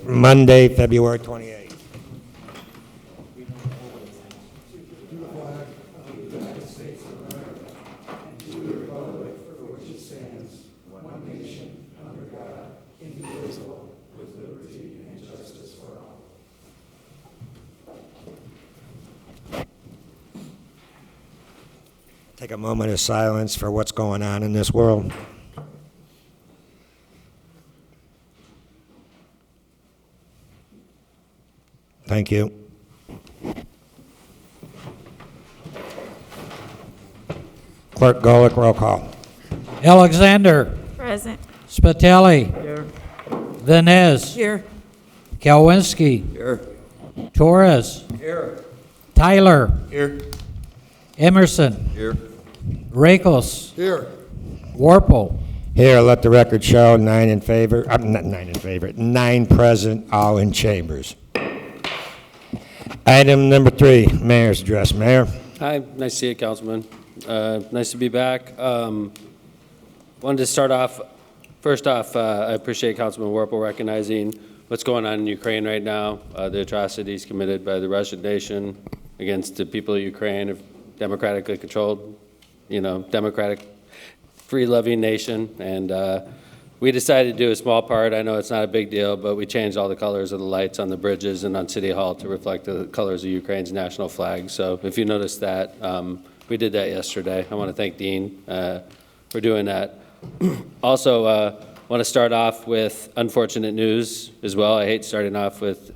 Monday, February 28th. Take a moment of silence for what's going on in this world. Thank you. Clerk Golick, roll call. Alexander. Present. Spitali. Here. Venez. Here. Kalwinski. Here. Torres. Here. Tyler. Here. Emerson. Here. Rakos. Here. Warple. Here, let the record show 9 in favor, not 9 in favor, 9 present, all in chambers. Item number 3, Mayor's address. Mayor. Hi, nice to see you, Councilman. Nice to be back. Wanted to start off, first off, I appreciate Councilman Warple recognizing what's going on in Ukraine right now, the atrocities committed by the Russian nation against the people of Ukraine, democratically controlled, democratic, free-loving nation. And we decided to do a small part. I know it's not a big deal, but we changed all the colors of the lights on the bridges and on City Hall to reflect the colors of Ukraine's national flag. So if you noticed that, we did that yesterday. I want to thank Dean for doing that. Also, want to start off with unfortunate news as well. I hate starting off with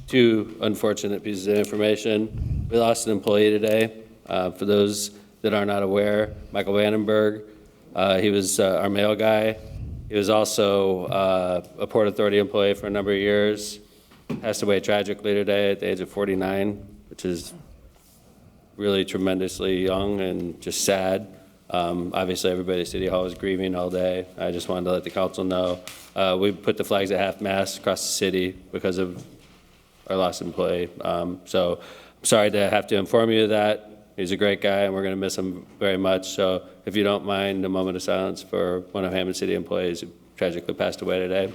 2 unfortunate pieces of information. We lost an employee today. For those that are not aware, Michael Vandenberg, he was our mail guy. He was also a Port Authority employee for a number of years. Passed away tragically today at the age of 49, which is really tremendously young and just sad. Obviously, everybody at City Hall was grieving all day. I just wanted to let the council know. We put the flags at half-mast across the city because of our lost employee. So I'm sorry to have to inform you of that. He's a great guy, and we're going to miss him very much. So if you don't mind, a moment of silence for one of Hammond City employees who tragically passed away today.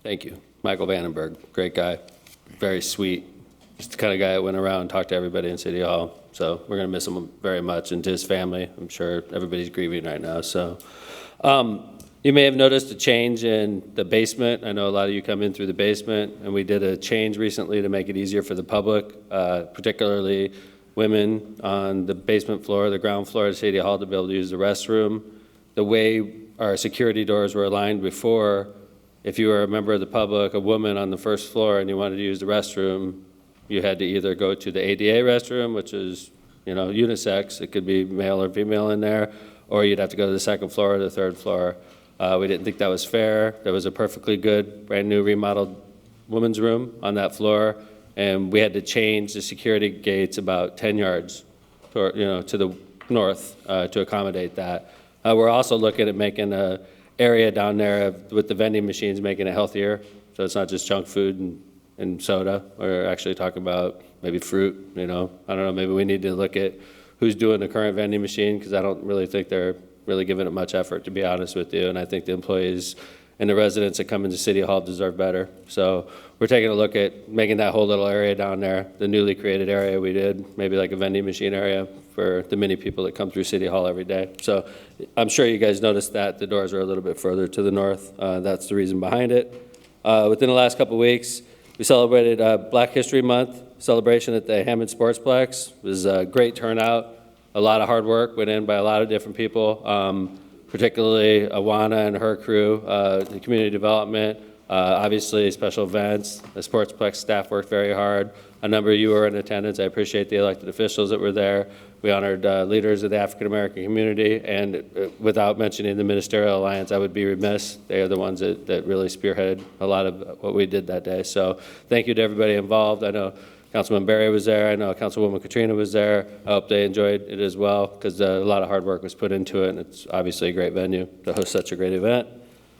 Thank you. Michael Vandenberg, great guy, very sweet. Just the kind of guy that went around and talked to everybody in City Hall. So we're going to miss him very much, and to his family. I'm sure everybody's grieving right now. So. You may have noticed a change in the basement. I know a lot of you come in through the basement, and we did a change recently to make it easier for the public, particularly women on the basement floor, the ground floor of City Hall, to be able to use the restroom. The way our security doors were aligned before, if you were a member of the public, a woman on the first floor, and you wanted to use the restroom, you had to either go to the ADA restroom, which is, unisex. It could be male or female in there, or you'd have to go to the second floor or the third floor. We didn't think that was fair. There was a perfectly good, brand new remodeled women's room on that floor, and we had to change the security gates about 10 yards to the north to accommodate that. We're also looking at making an area down there with the vending machines, making it healthier, so it's not just junk food and soda. We're actually talking about maybe fruit, I don't know, maybe we need to look at who's doing the current vending machine, because I don't really think they're really giving it much effort, to be honest with you. And I think the employees and the residents that come into City Hall deserve better. So we're taking a look at making that whole little area down there, the newly created area we did, maybe like a vending machine area for the many people that come through City Hall every day. So I'm sure you guys noticed that the doors are a little bit further to the north. That's the reason behind it. Within the last couple of weeks, we celebrated Black History Month celebration at the Hammond Sportsplex. It was a great turnout. A lot of hard work went in by a lot of different people, particularly Awana and her crew, the community development, obviously special events. The Sportsplex staff worked very hard. A number of you were in attendance. I appreciate the elected officials that were there. We honored leaders of the African-American community, and without mentioning the Ministerial Alliance, I would be remiss. They are the ones that really spearheaded a lot of what we did that day. So thank you to everybody involved. I know Councilman Barry was there. I know Councilwoman Katrina was there. I hope they enjoyed it as well, because a lot of hard work was put into it, and it's obviously a great venue to host such a great event.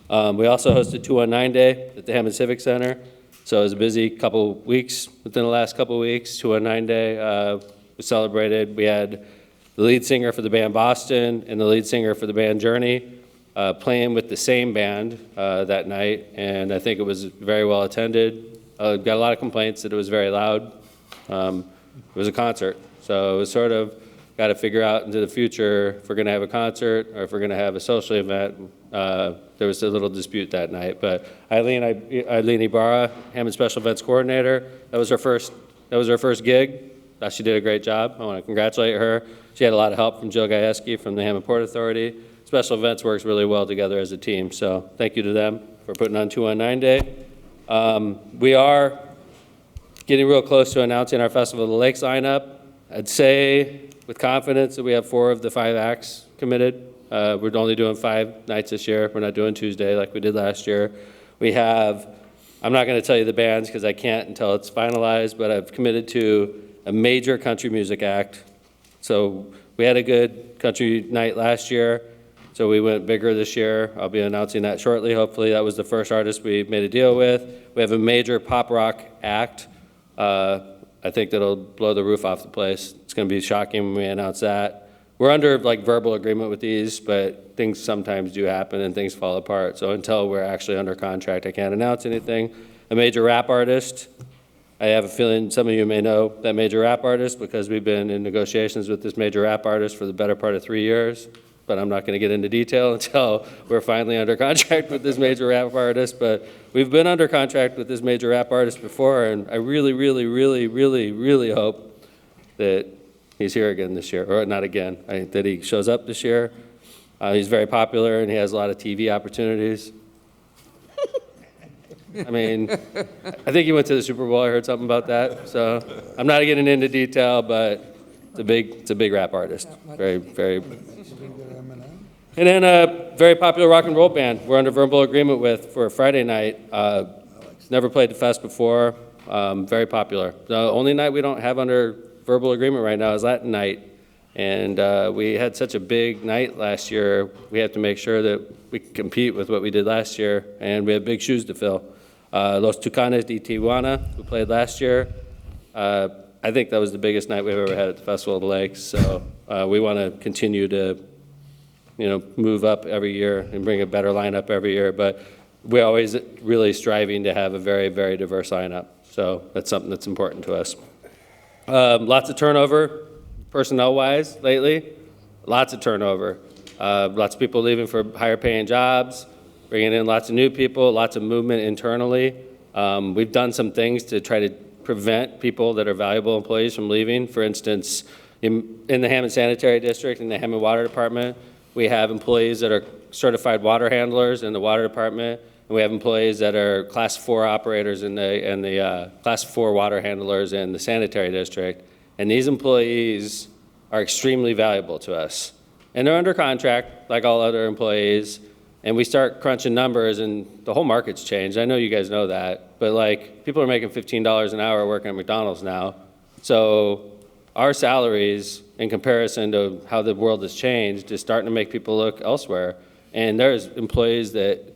We also hosted 219 Day at the Hammond Civic Center. So it was a busy couple weeks. Within the last couple weeks, 219 Day, we celebrated. We had the lead singer for the band Boston and the lead singer for the band Journey playing with the same band that night, and I think it was very well attended. Got a lot of complaints that it was very loud. It was a concert, so it was sort of got to figure out into the future if we're going to have a concert or if we're going to have a social event. There was a little dispute that night, but Eileen Ibarra, Hammond Special Events Coordinator, that was her first gig. Thought she did a great job. I want to congratulate her. She had a lot of help from Jill Gajewski from the Hammond Port Authority. Special Events works really well together as a team, so thank you to them for putting on 219 Day. We are getting real close to announcing our Festival of the Lakes lineup. I'd say with confidence that we have 4 of the 5 acts committed. We're only doing 5 nights this year. We're not doing Tuesday like we did last year. We have, I'm not going to tell you the bands because I can't until it's finalized, but I've committed to a major country music act. So we had a good country night last year, so we went bigger this year. I'll be announcing that shortly. Hopefully that was the first artist we made a deal with. We have a major pop rock act. I think that'll blow the roof off the place. It's going to be shocking when we announce that. We're under like verbal agreement with these, but things sometimes do happen and things fall apart. So until we're actually under contract, I can't announce anything. A major rap artist. I have a feeling some of you may know that major rap artist because we've been in negotiations with this major rap artist for the better part of 3 years. But I'm not going to get into detail until we're finally under contract with this major rap artist. But we've been under contract with this major rap artist before, and I really, really, really, really, really hope that he's here again this year, or not again, that he shows up this year. He's very popular, and he has a lot of TV opportunities. I mean, I think he went to the Super Bowl. I heard something about that. So I'm not getting into detail, but it's a big rap artist. Very, very. And then a very popular rock and roll band we're under verbal agreement with for a Friday night. Never played the fest before. Very popular. The only night we don't have under verbal agreement right now is Latin night. And we had such a big night last year, we have to make sure that we can compete with what we did last year, and we have big shoes to fill. Los Tucanes de Tijuana, who played last year, I think that was the biggest night we've ever had at the Festival of the Lakes, so we want to continue to move up every year and bring a better lineup every year, but we're always really striving to have a very, very diverse lineup, so that's something that's important to us. Lots of turnover. Personnel-wise lately, lots of turnover. Lots of people leaving for higher paying jobs, bringing in lots of new people, lots of movement internally. We've done some things to try to prevent people that are valuable employees from leaving. For instance, in the Hammond Sanitary District, in the Hammond Water Department, we have employees that are certified water handlers in the water department, and we have employees that are Class 4 operators in the Class 4 water handlers in the sanitary district. And these employees are extremely valuable to us. And they're under contract, like all other employees, and we start crunching numbers, and the whole market's changed. I know you guys know that, but like, people are making $15 an hour working at McDonald's now. So our salaries, in comparison to how the world has changed, is starting to make people look elsewhere. And there's employees that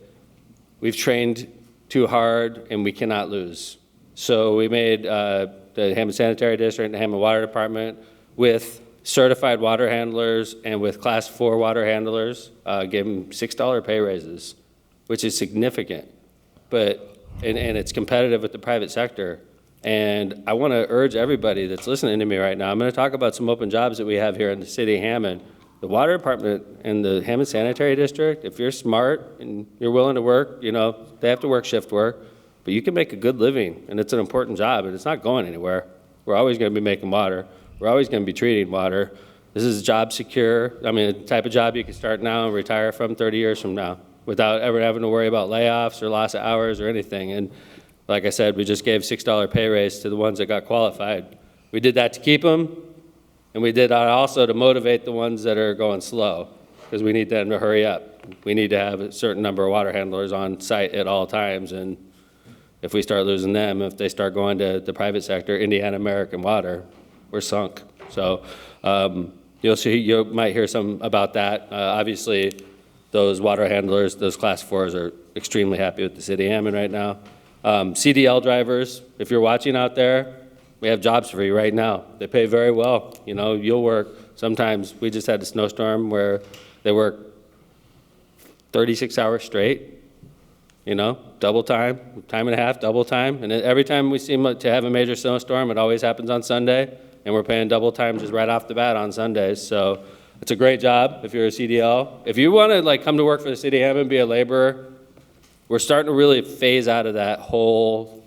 we've trained too hard, and we cannot lose. So we made the Hammond Sanitary District and the Hammond Water Department with certified water handlers and with Class 4 water handlers, gave them $6 pay raises, which is significant. But and it's competitive with the private sector. And I want to urge everybody that's listening to me right now, I'm going to talk about some open jobs that we have here in the city of Hammond. The water department and the Hammond Sanitary District, if you're smart and you're willing to work, they have to work shift work. But you can make a good living, and it's an important job, and it's not going anywhere. We're always going to be making water. We're always going to be treating water. This is job secure. I mean, the type of job you can start now and retire from 30 years from now without ever having to worry about layoffs or loss of hours or anything. And like I said, we just gave $6 pay raise to the ones that got qualified. We did that to keep them, and we did that also to motivate the ones that are going slow, because we need them to hurry up. We need to have a certain number of water handlers on site at all times, and if we start losing them, if they start going to the private sector, Indiana American Water, we're sunk. So you might hear some about that. Obviously, those water handlers, those Class 4s are extremely happy with the city of Hammond right now. CDL drivers, if you're watching out there, we have jobs for you right now. They pay very well. You'll work sometimes we just had a snowstorm where they work 36 hours straight, you know, double time, time and a half, double time. And every time we seem to have a major snowstorm, it always happens on Sunday, and we're paying double time just right off the bat on Sundays. So it's a great job if you're a CDL. If you want to like come to work for the city of Hammond, be a laborer, we're starting to really phase out of that whole,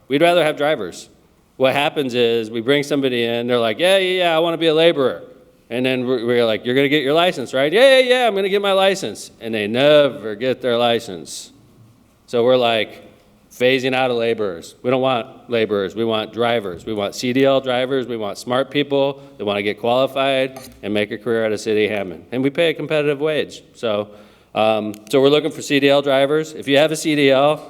we'd rather have drivers. What happens is we bring somebody in, they're like, yeah, I want to be a laborer. And then we're like, you're going to get your license, right? Yeah, I'm going to get my license. And they never get their license. So we're like phasing out of laborers. We don't want laborers. We want drivers. We want CDL drivers. We want smart people that want to get qualified and make a career out of City of Hammond. And we pay a competitive wage. So we're looking for CDL drivers. If you have a CDL,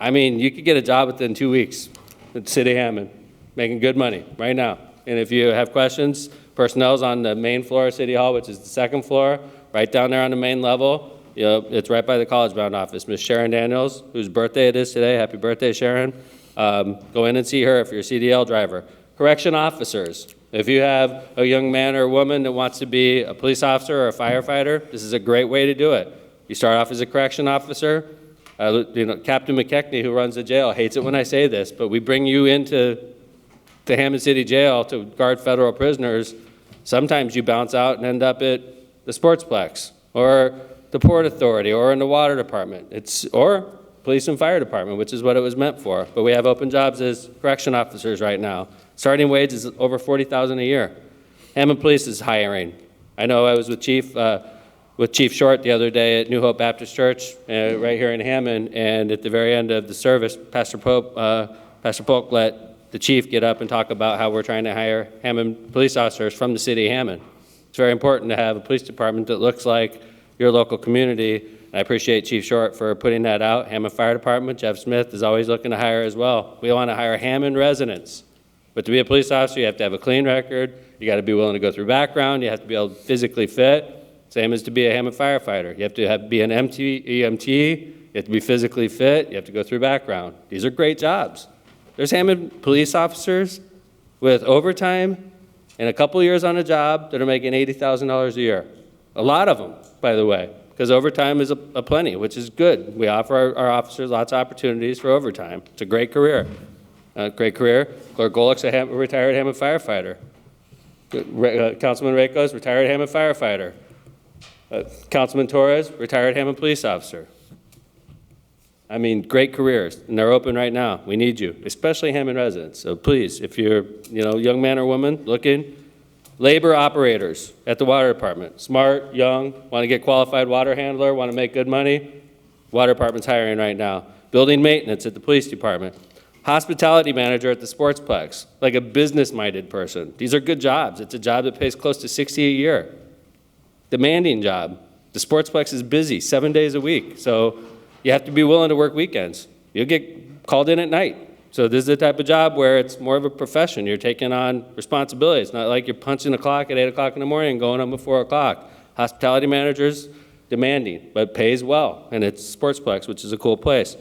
I mean, you could get a job within 2 weeks at City of Hammond, making good money right now. And if you have questions, personnel's on the main floor of City Hall, which is the second floor, right down there on the main level. You know, it's right by the College Bound office. Miss Sharon Daniels, whose birthday it is today. Happy birthday, Sharon. Go in and see her if you're a CDL driver. Correction officers. If you have a young man or woman that wants to be a police officer or a firefighter, this is a great way to do it. You start off as a correction officer. Captain McKechnie, who runs the jail, hates it when I say this, but we bring you into the Hammond City Jail to guard federal prisoners. Sometimes you bounce out and end up at the Sportsplex or the Port Authority or in the Water Department. Or Police and Fire Department, which is what it was meant for. But we have open jobs as correction officers right now. Starting wage is over $40,000 a year. Hammond Police is hiring. I know I was with Chief Short the other day at New Hope Baptist Church right here in Hammond, and at the very end of the service, Pastor Polk let the chief get up and talk about how we're trying to hire Hammond police officers from the city of Hammond. It's very important to have a police department that looks like your local community. And I appreciate Chief Short for putting that out. Hammond Fire Department, Jeff Smith is always looking to hire as well. We want to hire Hammond residents. But to be a police officer, you have to have a clean record. You got to be willing to go through background. You have to be able to physically fit. Same as to be a Hammond firefighter. You have to be an EMT. You have to be physically fit. You have to go through background. These are great jobs. There's Hammond police officers with overtime and a couple years on a job that are making $80,000 a year. A lot of them, by the way, because overtime is a plenty, which is good. We offer our officers lots of opportunities for overtime. It's a great career. Great career. Clerk Golick's a retired Hammond firefighter. Councilman Rakos, retired Hammond firefighter. Councilman Torres, retired Hammond police officer. I mean, great careers, and they're open right now. We need you, especially Hammond residents. So please, if you're young man or woman looking, labor operators at the water department, smart, young, want to get qualified water handler, want to make good money, water department's hiring right now. Building maintenance at the police department. Hospitality manager at the Sportsplex, like a business-minded person. These are good jobs. It's a job that pays close to $60 a year. Demanding job. The Sportsplex is busy 7 days a week, so you have to be willing to work weekends. You'll get called in at night. So this is the type of job where it's more of a profession. You're taking on responsibility. It's not like you're punching the clock at 8 o'clock in the morning and going home at 4 o'clock. Hospitality managers, demanding, but pays well, and it's Sportsplex, which is a cool place.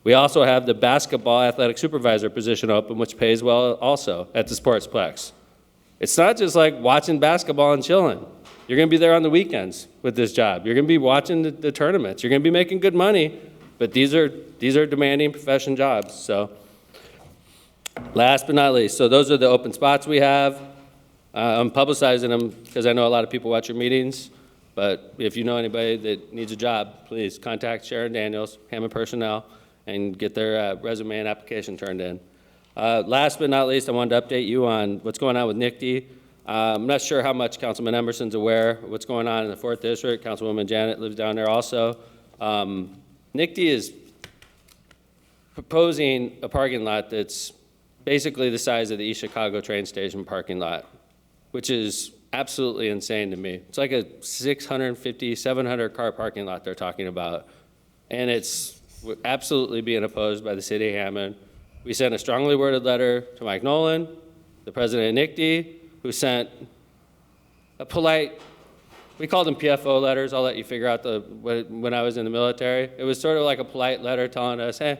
We also have the basketball athletic supervisor position open, which pays well also at the Sportsplex. It's not just like watching basketball and chilling. You're going to be there on the weekends with this job. You're going to be watching the tournaments. You're going to be making good money, but these are demanding profession jobs. So last but not least, so those are the open spots we have. I'm publicizing them because I know a lot of people watch your meetings, but if you know anybody that needs a job, please contact Sharon Daniels, Hammond Personnel, and get their resume and application turned in. Last but not least, I wanted to update you on what's going on with NICD. I'm not sure how much Councilman Emerson's aware of what's going on in the 4th District. Councilwoman Janet lives down there also. NICD is proposing a parking lot that's basically the size of the East Chicago train station parking lot, which is absolutely insane to me. It's like a 650, 700 car parking lot they're talking about. And it's absolutely being opposed by the city of Hammond. We sent a strongly worded letter to Mike Nolan, the president of NICD, who sent a polite, we called them PFO letters. I'll let you figure out when I was in the military. It was sort of like a polite letter telling us, hey,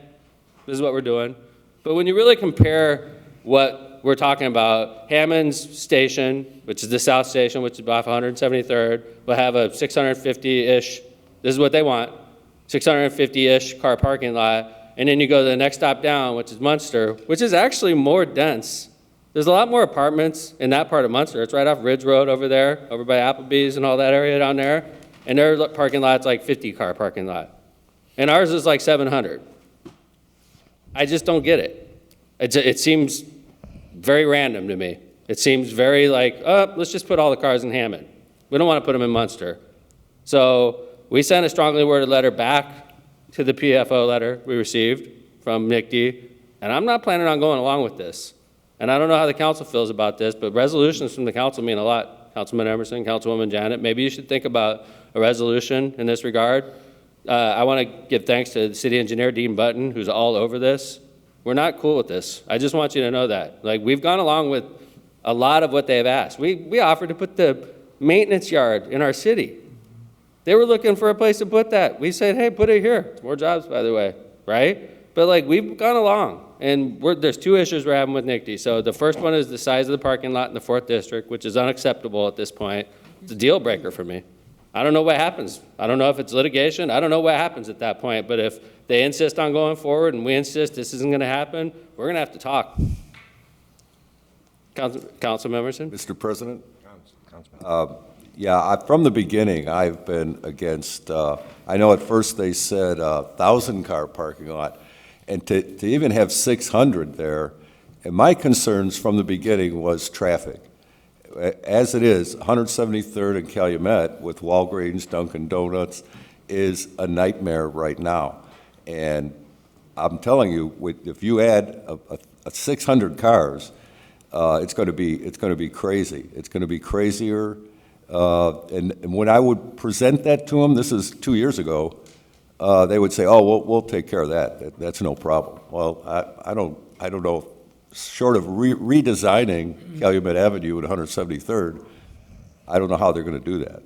this is what we're doing. But when you really compare what we're talking about Hammond's station, which is the south station, which is off 173rd, will have a 650-ish, this is what they want, 650-ish car parking lot. And then you go to the next stop down, which is Munster, which is actually more dense. There's a lot more apartments in that part of Munster. It's right off Ridge Road over there, over by Applebee's and all that area down there. And their parking lot's like 50-car parking lot. And ours is like 700. I just don't get it. It seems very random to me. It seems very like, oh, let's just put all the cars in Hammond. We don't want to put them in Munster. So we sent a strongly worded letter back to the PFO letter we received from NICD, and I'm not planning on going along with this. And I don't know how the council feels about this, but resolutions from the council mean a lot. Councilman Emerson, Councilwoman Janet, maybe you should think about a resolution in this regard. I want to give thanks to the city engineer, Dean Button, who's all over this. We're not cool with this. I just want you to know that. Like, we've gone along with a lot of what they've asked. We offered to put the maintenance yard in our city. They were looking for a place to put that. We said, hey, put it here. It's more jobs, by the way, right? But like, we've gone along. And there's two issues we're having with NICD. So the first one is the size of the parking lot in the 4th District, which is unacceptable at this point. It's a deal breaker for me. I don't know what happens. I don't know if it's litigation. I don't know what happens at that point. But if they insist on going forward and we insist this isn't going to happen, we're going to have to talk. Councilman Emerson? Mr. President? Yeah, from the beginning, I've been against, I know at first they said 1,000-car parking lot, and to even have 600 there, and my concerns from the beginning was traffic. As it is, 173rd and Calumet with Walgreens, Dunkin' Donuts is a nightmare right now. And I'm telling you, if you add a 600 cars, it's going to be crazy. It's going to be crazier. And when I would present that to them, this is 2 years ago, they would say, "Oh, we'll take care of that. That's no problem." Well, I don't know. Short of redesigning Calumet Avenue at 173rd, I don't know how they're going to do that.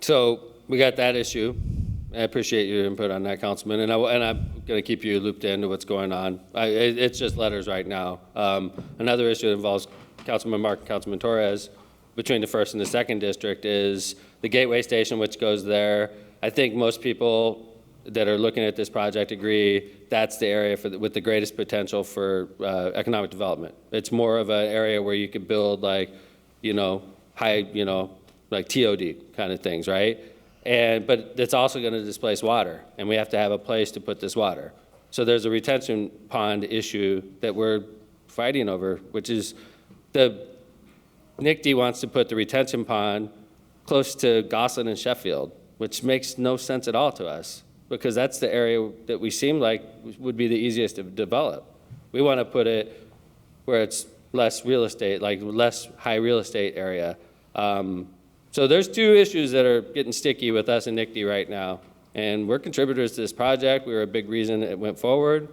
So we got that issue. I appreciate your input on that, Councilman, and I'm going to keep you looped into what's going on. It's just letters right now. Another issue that involves Councilman Mark and Councilman Torres between the 1st and the 2nd District is the Gateway Station, which goes there. I think most people that are looking at this project agree that's the area with the greatest potential for economic development. It's more of an area where you could build like, high, like TOD kind of things, right? But it's also going to displace water, and we have to have a place to put this water. So there's a retention pond issue that we're fighting over, which is the NICD wants to put the retention pond close to Gosselin and Sheffield, which makes no sense at all to us, because that's the area that we seem like would be the easiest to develop. We want to put it where it's less real estate, like less high real estate area. So there's two issues that are getting sticky with us and NICD right now. And we're contributors to this project. We were a big reason it went forward.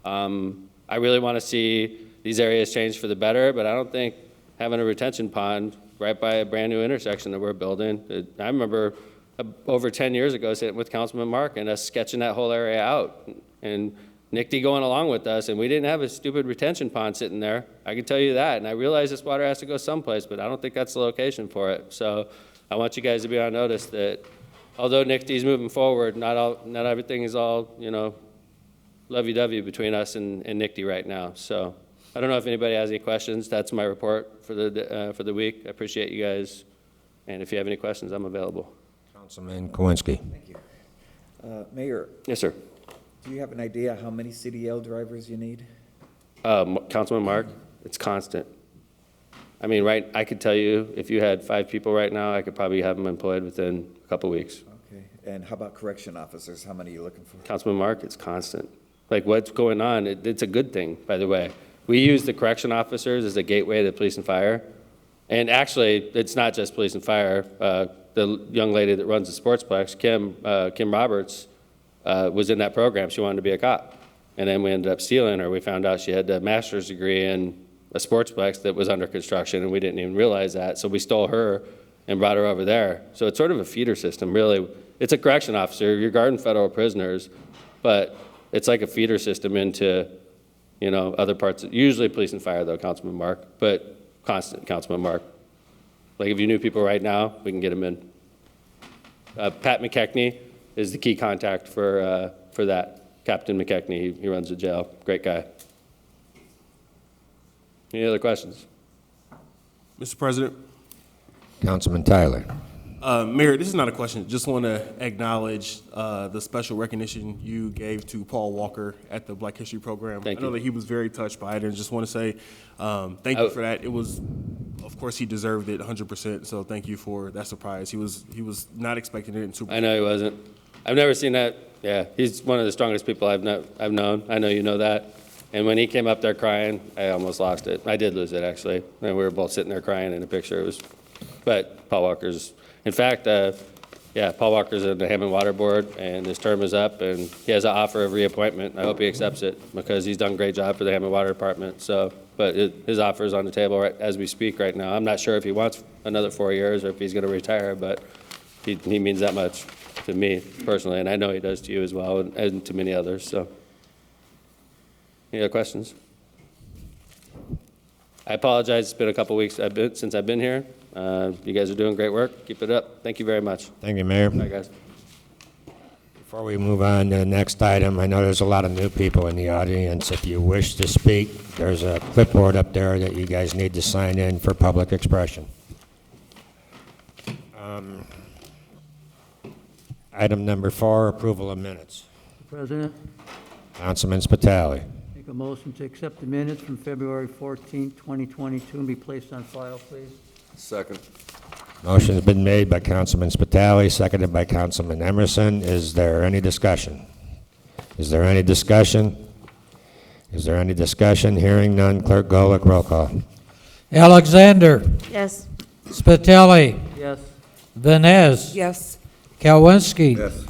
I really want to see these areas change for the better, but I don't think having a retention pond right by a brand new intersection that we're building, I remember over 10 years ago sitting with Councilman Mark and us sketching that whole area out, and NICD going along with us, and we didn't have a stupid retention pond sitting there. I can tell you that, and I realize this water has to go someplace, but I don't think that's the location for it. So I want you guys to be on notice that although NICD's moving forward, not everything is all, lovey-dovey between us and NICD right now. So I don't know if anybody has any questions. That's my report for the week. I appreciate you guys, and if you have any questions, I'm available. Councilman Kowinski. Thank you. Mayor, Yes, sir. do you have an idea how many CDL drivers you need? Councilman Mark, it's constant. I mean, I could tell you if you had 5 people right now, I could probably have them employed within a couple weeks. Okay. And how about correction officers? How many are you looking for? Councilman Mark, it's constant. Like, what's going on, it's a good thing, by the way. We use the correction officers as a gateway to police and fire. And actually, it's not just police and fire. The young lady that runs the Sportsplex, Kim Roberts, was in that program. She wanted to be a cop. And then we ended up stealing her. We found out she had a master's degree in a Sportsplex that was under construction, and we didn't even realize that. So we stole her and brought her over there. So it's sort of a feeder system, really. It's a correction officer. You're guarding federal prisoners, but it's like a feeder system into You know, other parts, usually police and fire though, Councilman Mark, but constant, Councilman Mark. Like if you knew people right now, we can get them in. Pat McKechnie is the key contact for that. Captain McKechnie, he runs the jail. Great guy. Any other questions? Mr. President, Councilman Tyler. Mayor, this is not a question. Just want to acknowledge the special recognition you gave to Paul Walker at the Black History Program. Thank I know you. that he was very touched by it, and just want to say thank you for that. It was, of course, he deserved it 100%. So thank you for that surprise. He was not expecting it in Super. I know he wasn't. I've never seen that. Yeah, he's one of the strongest people I've known. I know you know that. And when he came up there crying, I almost lost it. I did lose it, actually. And we were both sitting there crying in a picture. But Paul Walker's, in fact, Paul Walker's in the Hammond Water Board, and his term is up, and he has an offer of reappointment. I hope he accepts it because he's done a great job for the Hammond Water Department. So, but his offer is on the table right as we speak right now. I'm not sure if he wants another 4 years or if he's going to retire, but he means that much to me personally, and I know he does to you as well, and to many others. So, any other questions? I apologize. It's been a couple weeks since I've been here. You guys are doing great work. Keep it up. Thank you very much. Thank you, Mayor. Bye, guys. Before we move on to the next item, I know there's a lot of new people in the audience. If you wish to speak, there's a clipboard up there that you guys need to sign in for public expression. Item number 4, approval of minutes. President, Councilman Spitali. make a motion to accept the minutes from February 14th, 2022, and be placed on file, please. Second. Motion's been made by Councilman Spitali, seconded by Councilman Emerson. Is there any discussion? Is there any discussion? Is there any discussion? Hearing none, Clerk Golick, roll call. Alexander, Yes. Spitali, Yes. Vines, Yes. Kalwinski, Yes.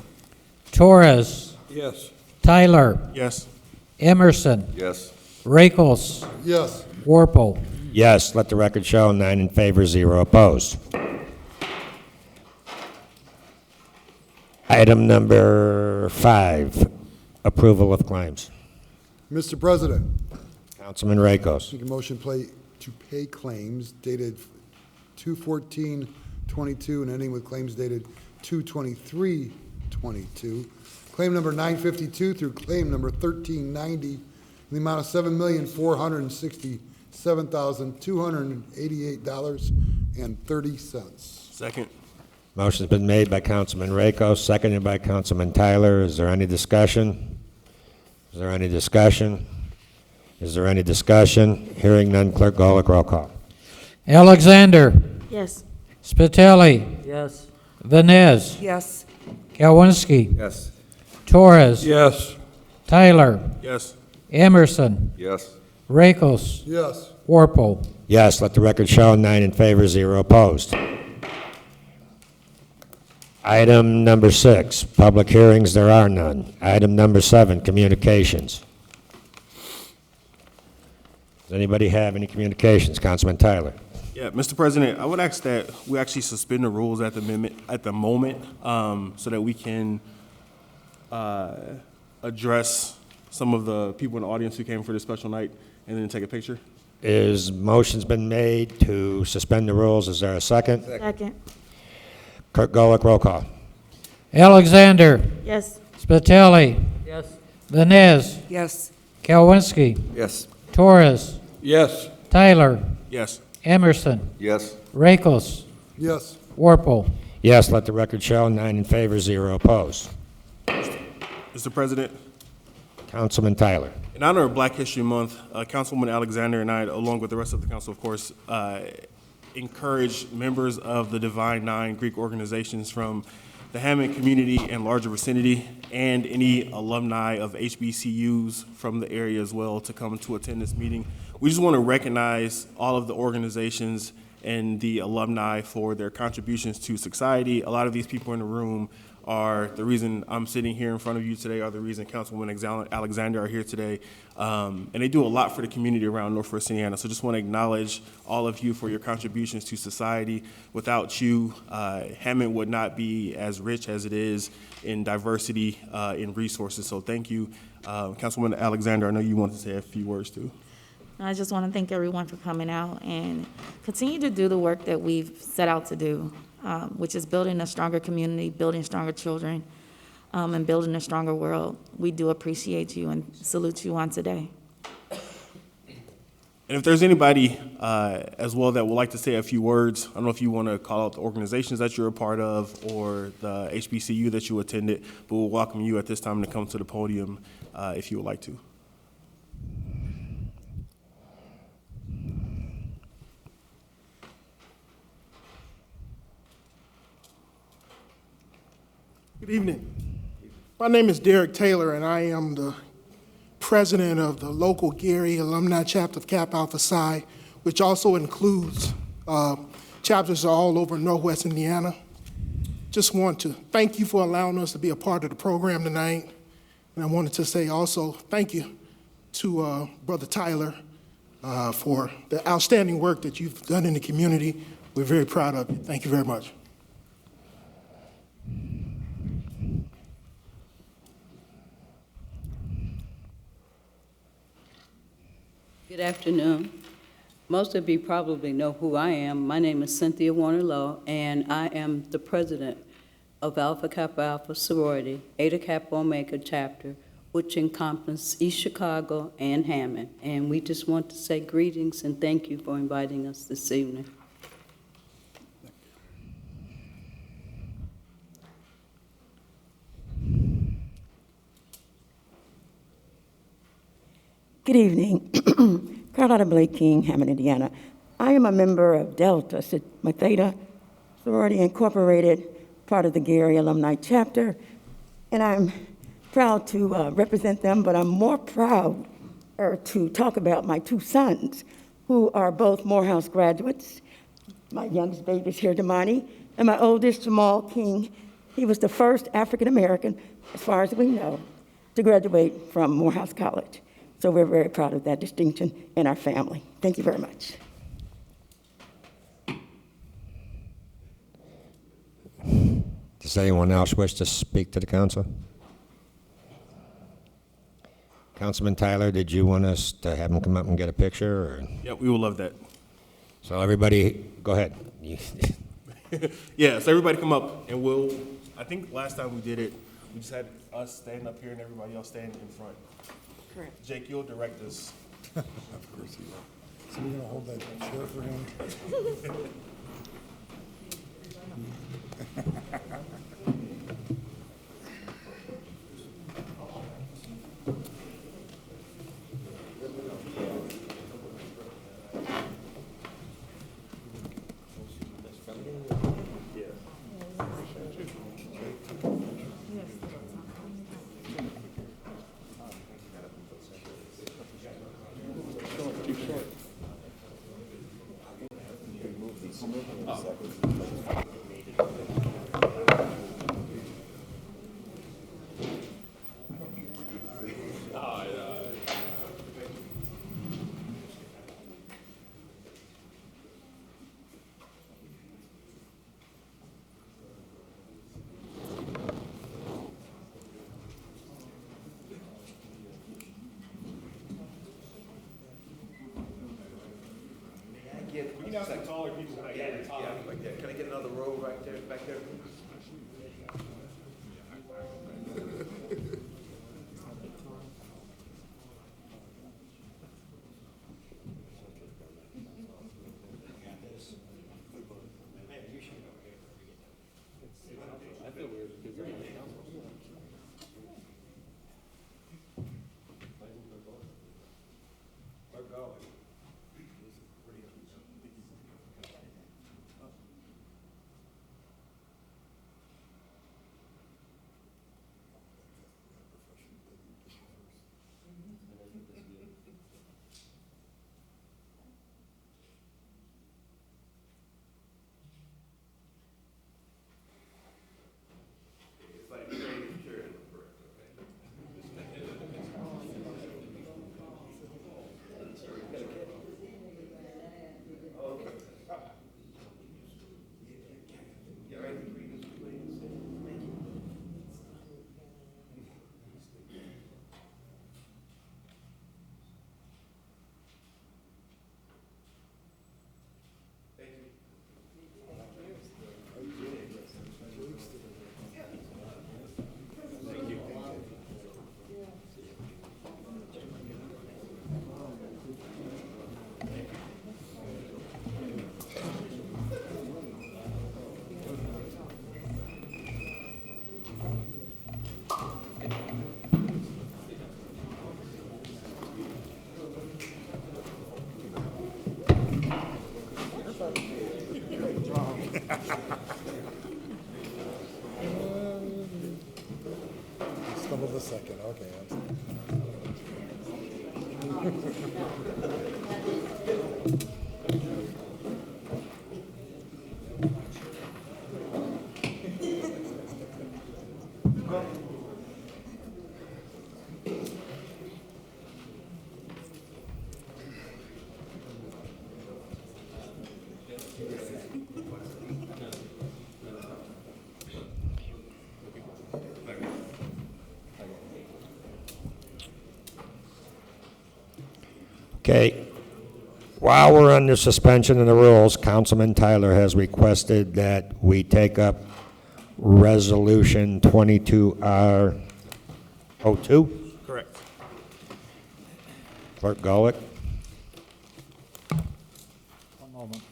Torres, Yes. Tyler, Yes. Emerson, Yes. Rakos, Yes. Warple. Yes, let the record show, 9 in favor, 0 opposed. Item number 5, approval of claims. Mr. President, Councilman Rakos. make a motion to pay claims dated 2/14/22 and ending with claims dated 2/23/22. Claim number 952 through claim number 1390 in the amount of $7,467,288.30. Second. Motion's been made by Councilman Rakos, seconded by Councilman Tyler. Is there any discussion? Is there any discussion? Is there any discussion? Hearing none, Clerk Golick, roll call. Alexander, Yes. Spitali, Yes. Vines, Yes. Kalwinski, Yes. Torres, Yes. Tyler, Yes. Emerson, Yes. Rakos, Yes. Warple. Yes, let the record show, 9 in favor, 0 opposed. Item number 6, public hearings, there are none. Item number 7, communications. Does anybody have any communications? Councilman Tyler. Yeah, Mr. President, I would ask that we actually suspend the rules at the moment, so that we can address some of the people in the audience who came for this special night and then take a picture. Motion's been made to suspend the rules. Is there a second? Second. Clerk Golick, roll call. Alexander, Yes. Spitali, Yes. Vines, Yes. Kalwinski, Yes. Torres, Yes. Tyler, Yes. Emerson, Yes. Rakos, Yes. Warple. Yes, let the record show, 9 in favor, 0 opposed. Mr. President, Councilman Tyler. in honor of Black History Month, Councilwoman Alexander and I, along with the rest of the council, of course, encourage members of the Divine Nine Greek organizations from the Hammond community and larger vicinity, and any alumni of HBCUs from the area as well to come to attend this meeting. We just want to recognize all of the organizations and the alumni for their contributions to society. A lot of these people in the room are the reason I'm sitting here in front of you today, are the reason Councilwoman Alexander are here today. And they do a lot for the community around Northwest Indiana. So just want to acknowledge all of you for your contributions to society. Without you, Hammond would not be as rich as it is in diversity, in resources. So thank you. Councilwoman Alexander, I know you wanted to say a few words too. I just want to thank everyone for coming out and continue to do the work that we've set out to do, which is building a stronger community, building stronger children, and building a stronger world. We do appreciate you and salute you on today. And if there's anybody as well that would like to say a few words, I don't know if you want to call out the organizations that you're a part of or the HBCU that you attended, but we'll welcome you at this time to come to the podium if you would like to. Good evening. My name is Derek Taylor, and I am the president of the local Gary Alumni Chapter of Kappa Alpha Psi, which also includes chapters all over Northwest Indiana. Just want to thank you for allowing us to be a part of the program tonight. And I wanted to say also thank you to Brother Tyler for the outstanding work that you've done in the community. We're very proud of you. Thank you very much. Good afternoon. Most of you probably know who I am. My name is Cynthia Warner-Lowe, and I am the president of Alpha Kappa Alpha Sorority, Eta Kappa Omega chapter, which encompasses East Chicago and Hammond. And we just want to say greetings and thank you for inviting us this evening. Good evening. Carlotta Blake King, Hammond, Indiana. I am a member of Delta Sigma Theta Sorority Incorporated, part of the Gary Alumni Chapter, and I'm proud to represent them, but I'm more proud to talk about my two sons, who are both Morehouse graduates. My youngest baby is here, Damani, and my oldest, Jamal King. He was the first African-American, as far as we know, to graduate from Morehouse College. So we're very proud of that distinction in our family. Thank you very much. Does anyone else wish to speak to the council? Councilman Tyler, did you want us to have him come up and get a picture? Or? Yeah, we would love that. So everybody, go ahead. Yeah, so everybody come up and I think last time we did it, we just had us stand up here and everybody else stand in front. Correct. Jake, you'll direct us. Of course he will. So we're gonna hold that chair for him? We can have some taller people. Yeah, like that. Can I get another row right there, back there? Some of the second, okay. Okay. While we're under suspension of the rules, Councilman Tyler has requested that we take up Resolution 22R02. Correct. Clerk Golick. One moment.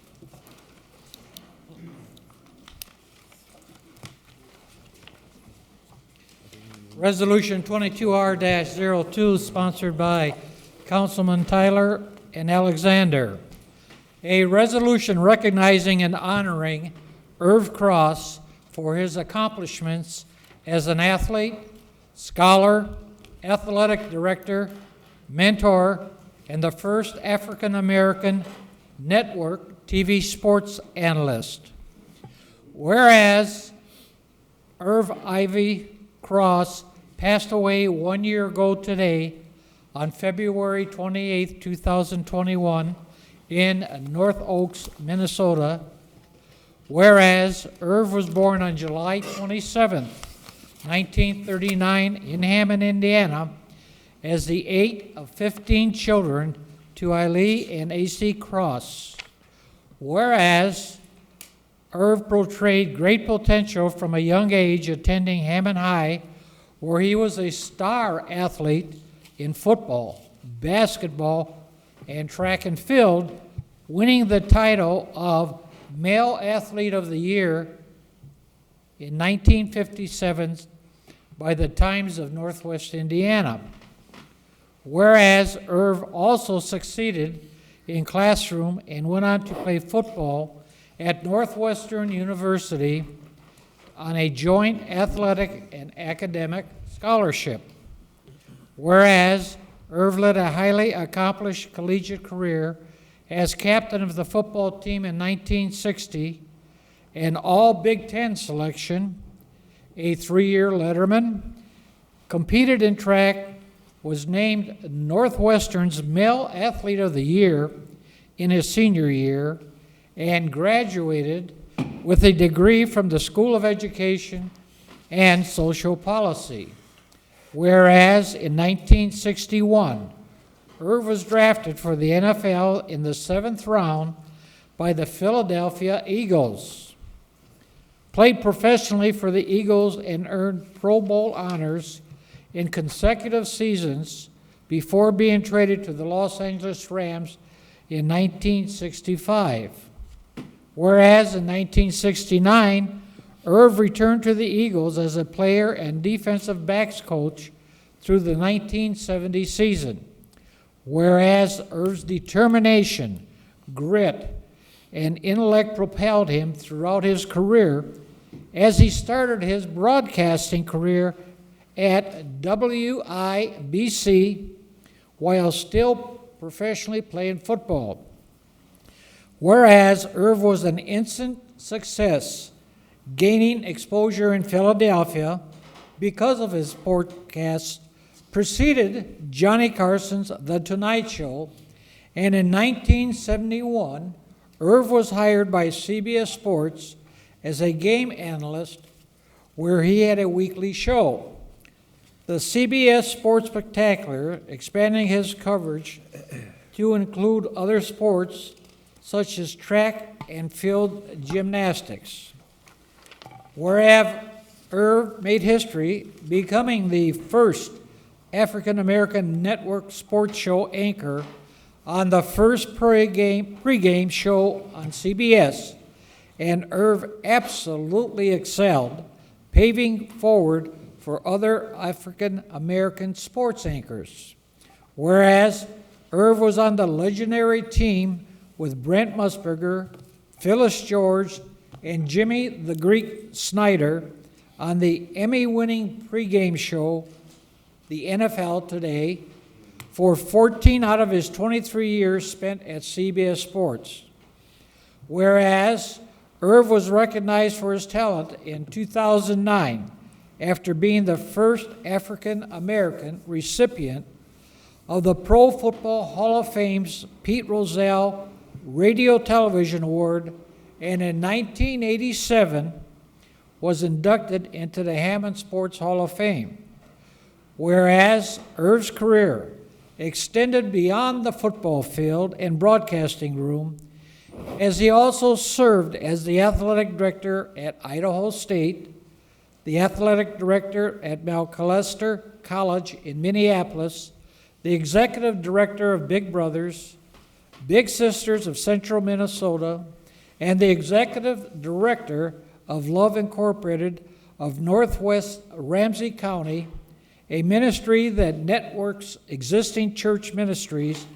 Resolution 22R-02, sponsored by Councilman Tyler and Alexander. A resolution recognizing and honoring Irv Cross for his accomplishments as an athlete, scholar, athletic director, mentor, and the first African-American network TV sports analyst. Whereas Irv Ivy Cross passed away 1 year ago today on February 28, 2021 in North Oaks, Minnesota. Whereas Irv was born on July 27, 1939 in Hammond, Indiana, as the 8th of 15 children to Eileen and A.C. Cross. Whereas Irv portrayed great potential from a young age, attending Hammond High, where he was a star athlete in football, basketball, and track and field, winning the title of Male Athlete of the Year in 1957 by the Times of Northwest Indiana. Whereas Irv also succeeded in classroom and went on to play football at Northwestern University on a joint athletic and academic scholarship. Whereas Irv led a highly accomplished collegiate career as captain of the football team in 1960, an all Big Ten selection, a 3-year letterman, competed in track, was named Northwestern's Male Athlete of the Year in his senior year, and graduated with a degree from the School of Education and Social Policy. Whereas in 1961, Irv was drafted for the NFL in the 7th round by the Philadelphia Eagles. Played professionally for the Eagles and earned Pro Bowl honors in consecutive seasons before being traded to the Los Angeles Rams in 1965. Whereas in 1969, Irv returned to the Eagles as a player and defensive backs coach through the 1970 season. Whereas Irv's determination, grit, and intellect propelled him throughout his career as he started his broadcasting career at WIBC while still professionally playing football. Whereas Irv was an instant success, gaining exposure in Philadelphia because of his sportcasts, preceded Johnny Carson's The Tonight Show, and in 1971, Irv was hired by CBS Sports as a game analyst where he had a weekly show. The CBS Sports Spectacular, expanding his coverage to include other sports such as track and field gymnastics. Whereas Irv made history, becoming the first African-American network sports show anchor on the first pregame show on CBS, and Irv absolutely excelled, paving forward for other African-American sports anchors. Whereas Irv was on the legendary team with Brent Musburger, Phyllis George, and Jimmy the Greek Snyder on the Emmy-winning pregame show the NFL today for 14 out of his 23 years spent at CBS Sports. Whereas Irv was recognized for his talent in 2009 after being the first African American recipient of the Pro Football Hall of Fame's Pete Rozelle Radio Television Award, and in 1987 was inducted into the Hammond Sports Hall of Fame. Whereas Irv's career extended beyond the football field and broadcasting room, as he also served as the athletic director at Idaho State, the athletic director at Macalester College in Minneapolis, the executive director of Big Brothers, Big Sisters of Central Minnesota, and the executive director of Love Incorporated of Northwest Ramsey County, a ministry that networks existing church ministries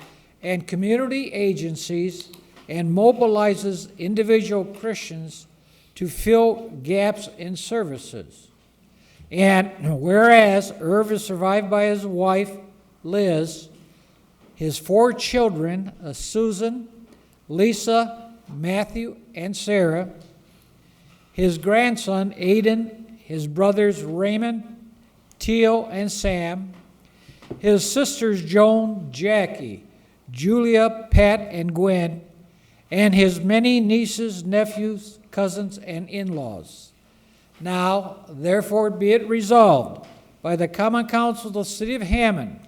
and community agencies and mobilizes individual Christians to fill gaps in services. And whereas Irv is survived by his wife, Liz, his 4 children, Susan, Lisa, Matthew, and Sarah, his grandson, Aiden, his brothers, Raymond, Teal, and Sam, his sisters, Joan, Jackie, Julia, Pat, and Gwen, and his many nieces, nephews, cousins, and in-laws. Now, therefore, be it resolved by the Common Council of the City of Hammond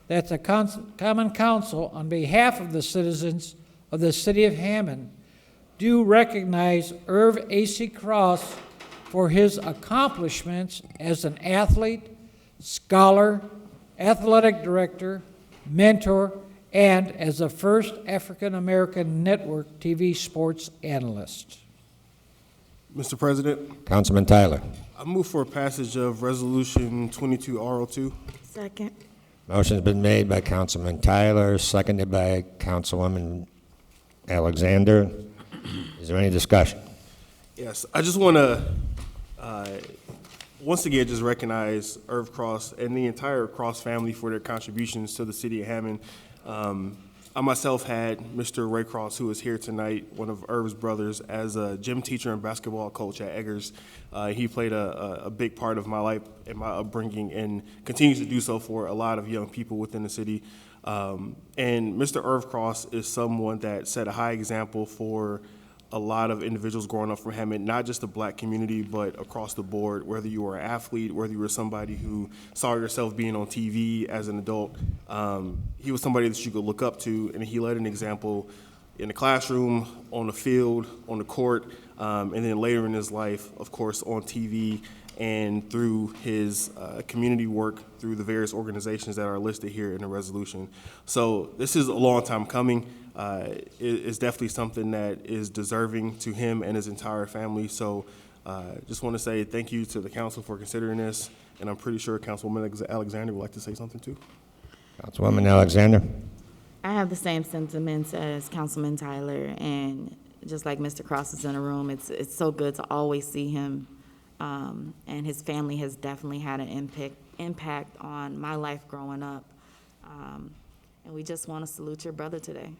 that the Common Council, on behalf of the citizens of the City of Hammond, do recognize Irv A.C. Cross for his accomplishments as an athlete, scholar, athletic director, mentor, and as the first African-American network TV sports analyst. Mr. President, Councilman Tyler. I move for passage of Resolution 22R02. Second. Motion's been made by Councilman Tyler, seconded by Councilwoman Alexander. Is there any discussion? Yes, I just want to once again just recognize Irv Cross and the entire Cross family for their contributions to the city of Hammond. I myself had Mr. Ray Cross, who is here tonight, one of Irv's brothers, as a gym teacher and basketball coach at Eggers. He played a big part of my life and my upbringing and continues to do so for a lot of young people within the city. And Mr. Irv Cross is someone that set a high example for a lot of individuals growing up from Hammond, not just the black community, but across the board, whether you were an athlete, whether you were somebody who saw yourself being on TV as an adult. He was somebody that you could look up to, and he led an example in the classroom, on the field, on the court, and then later in his life, of course, on TV and through his community work through the various organizations that are listed here in the resolution. So this is a long time coming. It's definitely something that is deserving to him and his entire family. So just want to say thank you to the council for considering this, and I'm pretty sure Councilwoman Alexander would like to say something too. Councilwoman Alexander. I have the same sentiments as Councilman Tyler, and just like Mr. Cross is in the room, it's so good to always see him, and his family has definitely had an impact on my life growing up, and we just want to salute your brother today.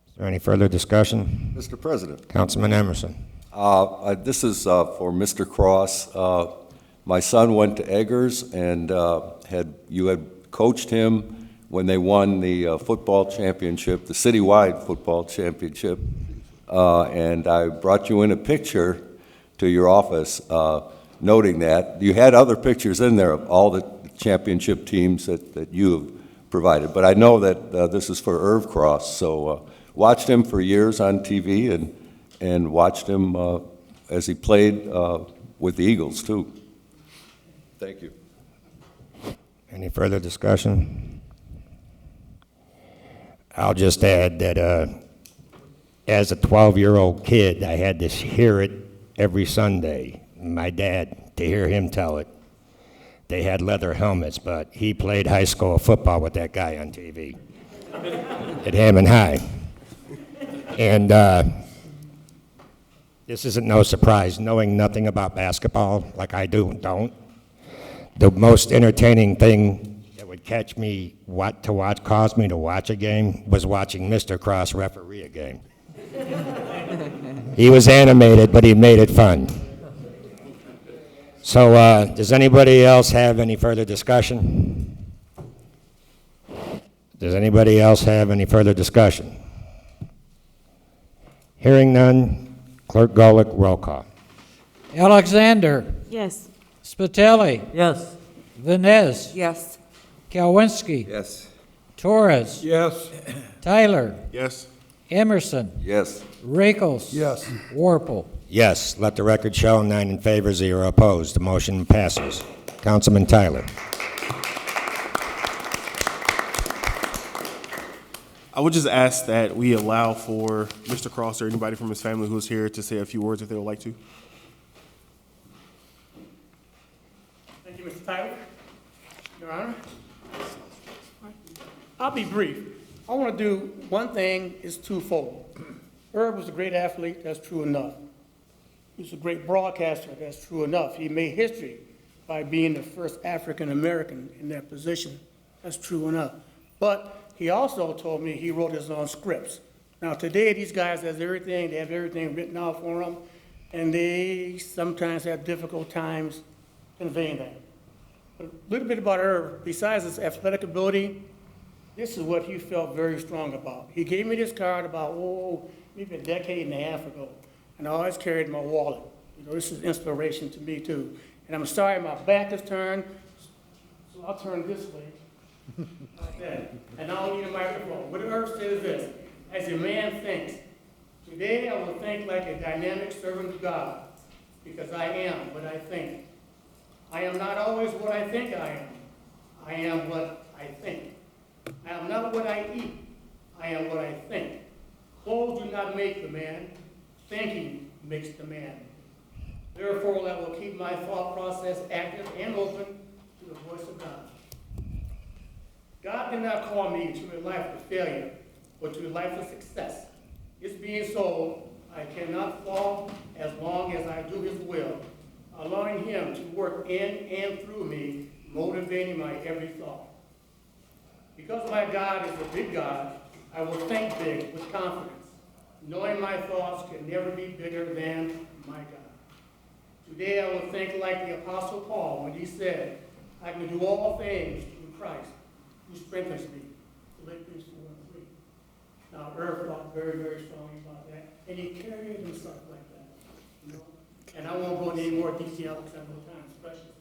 Is there any further discussion? Mr. President. Councilman Emerson. This is for Mr. Cross. My son went to Eggers, and you had coached him when they won the football championship, the citywide football championship, and I brought you in a picture to your office noting that. You had other pictures in there of all the championship teams that you have provided, but I know that this is for Irv Cross, so watched him for years on TV and watched him as he played with the Eagles, too. Thank you. Any further discussion? I'll just add that as a 12-year-old kid, I had to hear it every Sunday. My dad, to hear him tell it. They had leather helmets, but he played high school football with that guy on TV at Hammond High. And this isn't no surprise, knowing nothing about basketball like I don't. The most entertaining thing that would catch me cause me to watch a game was watching Mr. Cross referee a game. He was animated, but he made it fun. So, does anybody else have any further discussion? Does anybody else have any further discussion? Hearing none, Clerk Golick, roll call. Alexander, Yes. Spitali, Yes. Vines, Yes. Kalwinski, Yes. Torres, Yes. Tyler, Yes. Emerson, Yes. Rakels. Yes. Warple. Yes, let the record show 9 in favor, 0 opposed. The motion passes. Councilman Tyler. I would just ask that we allow for Mr. Cross or anybody from his family who's here to say a few words if they would like to. Thank you, Mr. Tyler. Your Honor. I'll be brief. I want to do one thing, is twofold. Herb was a great athlete, that's true enough. He was a great broadcaster, that's true enough. He made history by being the first African-American in that position, that's true enough. But he also told me he wrote his own scripts. Now today, these guys have everything, they have everything written out for them, and they sometimes have difficult times conveying that. But a little bit about Herb, besides his athletic ability, this is what he felt very strong about. He gave me this card about, maybe a decade and a half ago, and I always carried my wallet. You know, this is inspiration to me too. And I'm sorry, my back is turned, so I'll turn this way. Like that. And I don't need a microphone. What Herb says is this: as a man thinks, today I will think like a dynamic servant of God, because I am what I think. I am not always what I think I am. I am what I think. I am not what I eat. I am what I think. Clothes do not make the man. Thinking makes the man. Therefore, I will keep my thought process active and open to the voice of God. God did not call me to a life of failure, but to a life of success. This being so, I cannot fall as long as I do His will, allowing Him to work in and through me, motivating my every thought. Because my God is a big God, I will think big with confidence, knowing my thoughts can never be bigger than my God. Today I will think like the Apostle Paul when he said, I can do all things through Christ who strengthens me. Philippians 4:3. Now, Herb thought very, very strongly about that, and he carried himself like that. You know? And I won't go into any more detail because I have no time for questions.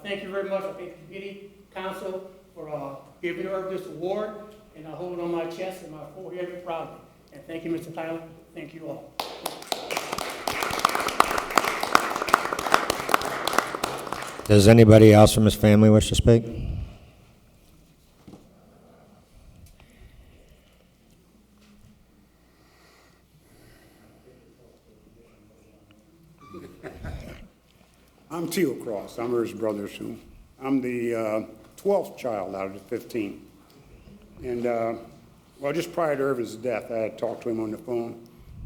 Thank you very much. I thank the committee, council, for giving Herb this award, and I hold it on my chest and my forehead proudly. And thank you, Mr. Tyler. Thank you all. Does anybody else from his family wish to speak? I'm Teal Cross. I'm Herb's brother, too. I'm the 12th child out of the 15. And, well, just prior to Irvin's death, I had talked to him on the phone,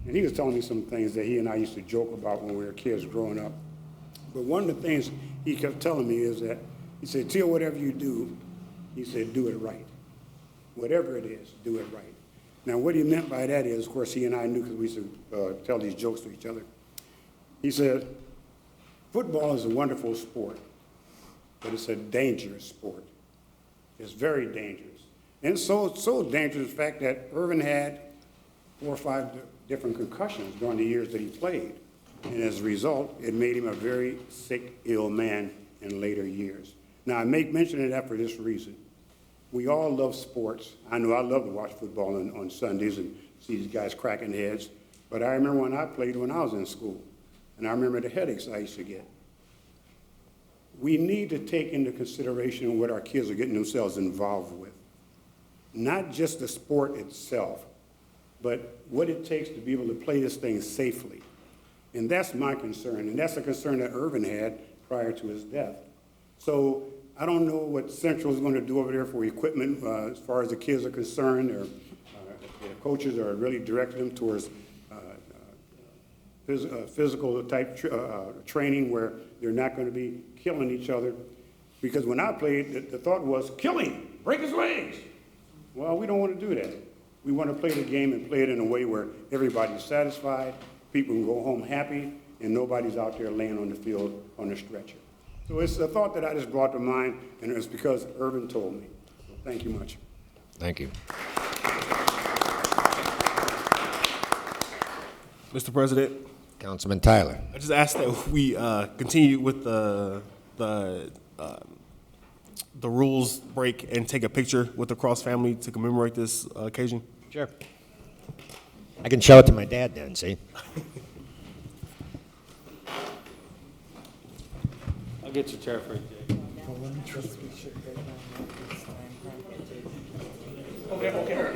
and he was telling me some things that he and I used to joke about when we were kids growing up. But one of the things he kept telling me is that, he said, Teal, whatever you do, he said, do it right. Whatever it is, do it right. Now, what he meant by that is, of course, he and I knew because we used to tell these jokes to each other. He said, football is a wonderful sport, but it's a dangerous sport. It's very dangerous. And so dangerous, in fact, that Irvin had 4 or 5 different concussions during the years that he played. And as a result, it made him a very sick, ill man in later years. Now, I make mention of that for this reason. We all love sports. I know I love to watch football on Sundays and see these guys cracking heads. But I remember when I played when I was in school, and I remember the headaches I used to get. We need to take into consideration what our kids are getting themselves involved with. Not just the sport itself, but what it takes to be able to play this thing safely. And that's my concern, and that's a concern that Irvin had prior to his death. So I don't know what Central is going to do over there for equipment as far as the kids are concerned, or the coaches are really directing them towards physical type training where they're not going to be killing each other. Because when I played, the thought was, kill him, break his legs. Well, we don't want to do that. We want to play the game and play it in a way where everybody's satisfied, people can go home happy, and nobody's out there laying on the field on a stretcher. So it's a thought that I just brought to mind, and it's because Irvin told me. So thank you much. Thank you. Mr. President, Councilman Tyler. I just ask that we continue with the rules break and take a picture with the Cross family to commemorate this occasion. Sure. I can show it to my dad then, see? I'll get your chair for you, Jake. Okay.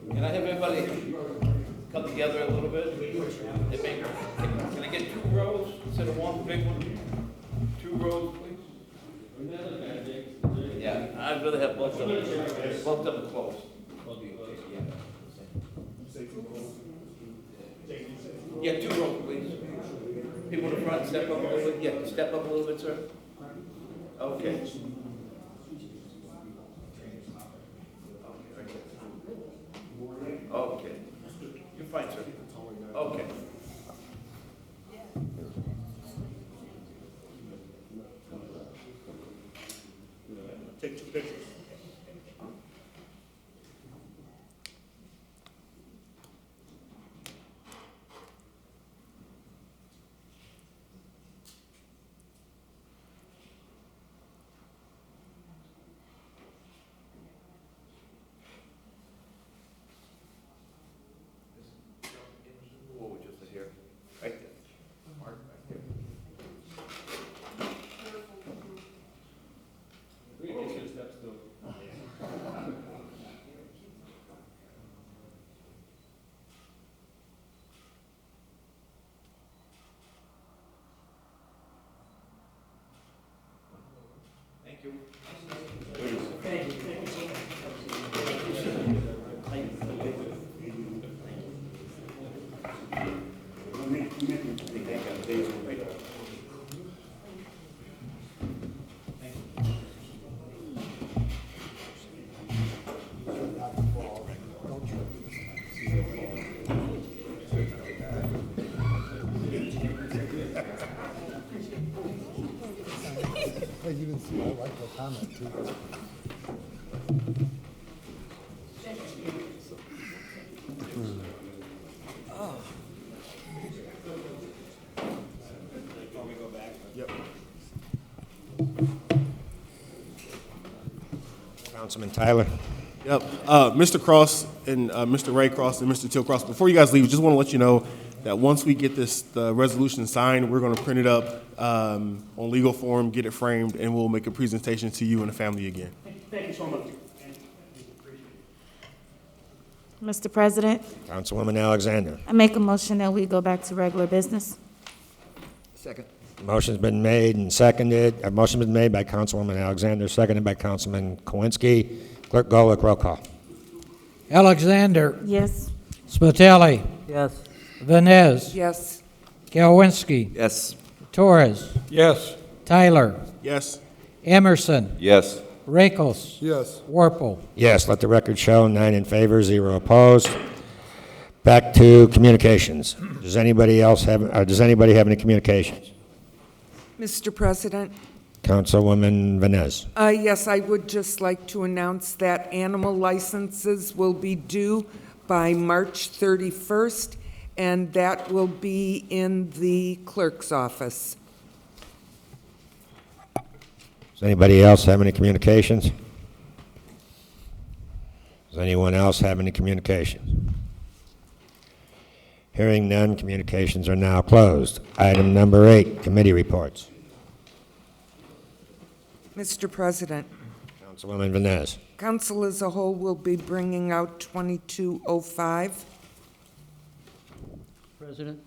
Can I have everybody come together a little bit? Can I get 2 rows instead of one big one? 2 rows, please? Yeah, I'd rather have both of them close. Yeah, 2 rows, please. People in the front, step up a little bit. Yeah, step up a little bit, sir. Okay. Okay. You're fine, sir. Okay. Take 2 pictures. Thank you. Hey, you didn't see, I like the comment too. Councilman Tyler. Yep. Mr. Cross and Mr. Ray Cross and Mr. Till Cross, before you guys leave, just want to let you know that once we get the resolution signed, we're going to print it up on legal form, get it framed, and we'll make a presentation to you and the family again. Thank you so much. Mr. President, Councilwoman Alexander. I make a motion that we go back to regular business. Second. Motion's been made and seconded. A motion been made by Councilwoman Alexander, seconded by Councilman Kowinski. Clerk Golick, roll call. Alexander. Yes. Spitali. Yes. Vines. Yes. Kowinski. Yes. Torres. Yes. Tyler. Yes. Emerson. Yes. Rakels. Yes. Warple. Yes, let the record show, 9 in favor, 0 opposed. Back to communications. Does anybody have any communications? Mr. President, Councilwoman Vines. yes, I would just like to announce that animal licenses will be due by March 31st, and that will be in the clerk's office. Does anybody else have any communications? Does anyone else have any communications? Hearing none, communications are now closed. Item number 8, committee reports. Mr. President, Councilwoman Vines. council as a whole will be bringing out 2205. President,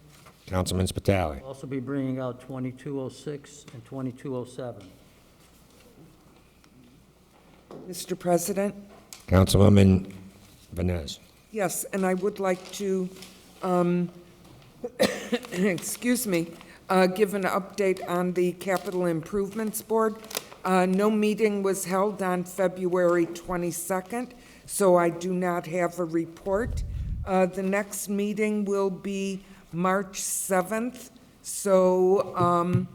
Councilman Spitali. we'll also be bringing out 2206 and 2207. Mr. President? Councilwoman Vines. Yes, and I would like to, excuse me, give an update on the Capital Improvements Board. No meeting was held on February 22nd, so I do not have a report. The next meeting will be March 7th, so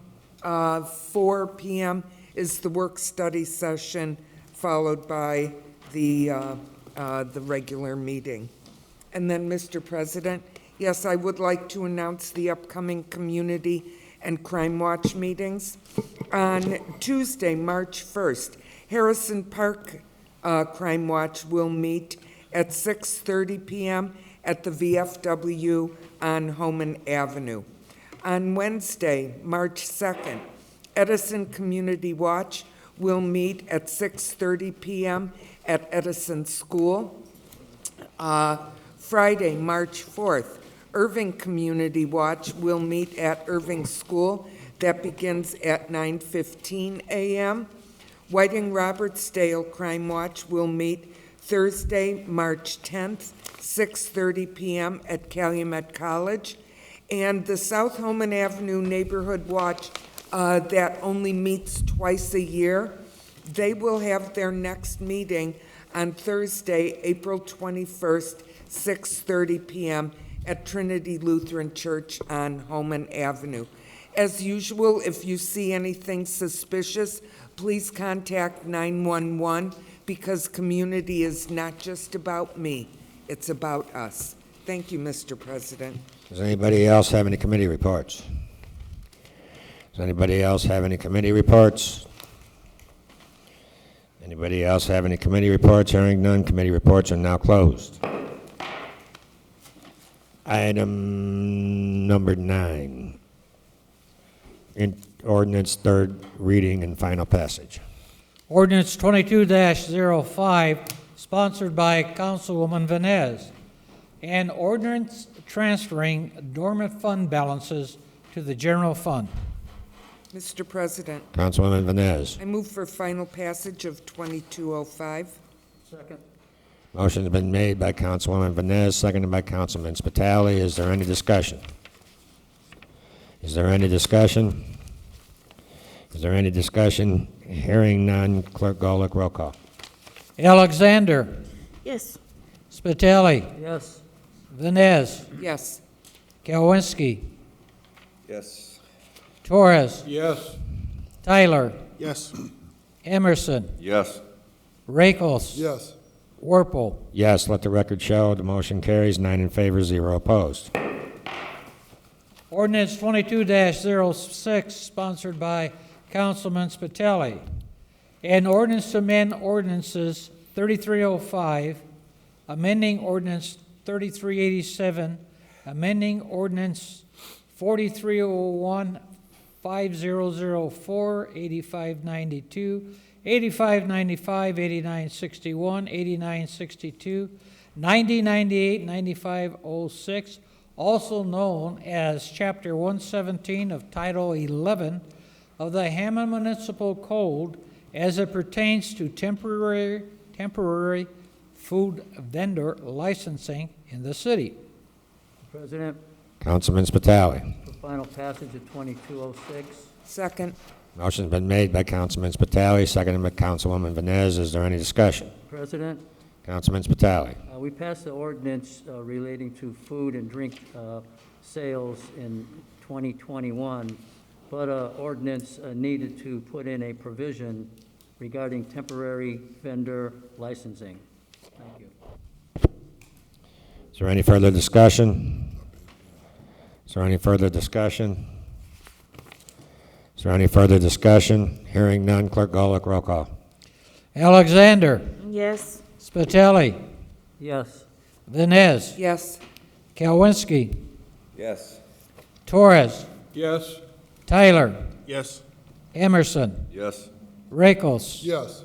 4 p.m. is the work-study session, followed by the regular meeting. And then, Mr. President, yes, I would like to announce the upcoming Community and Crime Watch meetings. On Tuesday, March 1st, Harrison Park Crime Watch will meet at 6:30 p.m. at the VFW on Homan Avenue. On Wednesday, March 2nd, Edison Community Watch will meet at 6:30 p.m. at Edison School. Friday, March 4th, Irving Community Watch will meet at Irving School. That begins at 9:15 a.m. Whiting Robertsdale Crime Watch will meet Thursday, March 10th, 6:30 p.m. at Calumet College. And the South Homan Avenue Neighborhood Watch that only meets twice a year, they will have their next meeting on Thursday, April 21st, 6:30 p.m. at Trinity Lutheran Church on Homan Avenue. As usual, if you see anything suspicious, please contact 911 because community is not just about me, it's about us. Thank you, Mr. President. Does anybody else have any committee reports? Does anybody else have any committee reports? Anybody else have any committee reports? Hearing none, committee reports are now closed. Item number 9, ordinance third reading and final passage. Ordinance 22-05, sponsored by Councilwoman Vines. An ordinance transferring dormant fund balances to the general fund. Mr. President, Councilwoman Vines. I move for final passage of 2205. Second. Motion's been made by Councilwoman Vines, seconded by Councilman Spitali. Is there any discussion? Is there any discussion? Is there any discussion? Hearing none, Clerk Golick, roll call. Alexander. Yes. Spitali. Yes. Vines. Yes. Kalwinski. Yes. Torres. Yes. Tyler. Yes. Emerson. Yes. Rakels. Yes. Warple. Yes, let the record show the motion carries, 9 in favor, 0 opposed. Ordinance 22-06, sponsored by Councilman Spitali. An ordinance to amend ordinances 3305, amending ordinance 3387, amending ordinance 4301, 5004, 8592, 8595, 8961, 8962, 9098, 9506, also known as Chapter 117 of Title 11 of the Hammond Municipal Code as it pertains to temporary food vendor licensing in the city. President, Councilman Spitali. for final passage of 2206. Second. Motion's been made by Councilman Spitali, seconded by Councilwoman Vines. Is there any discussion? President, Councilman Spitali. we passed the ordinance relating to food and drink sales in 2021, but ordinance needed to put in a provision regarding temporary vendor licensing. Thank you. Is there any further discussion? Is there any further discussion? Is there any further discussion? Hearing none, Clerk Golick, roll call. Alexander. Yes. Spitali. Yes. Vines, Yes. Kalwinski, Yes. Torres, Yes. Tyler, Yes. Emerson, Yes. Rakels, Yes.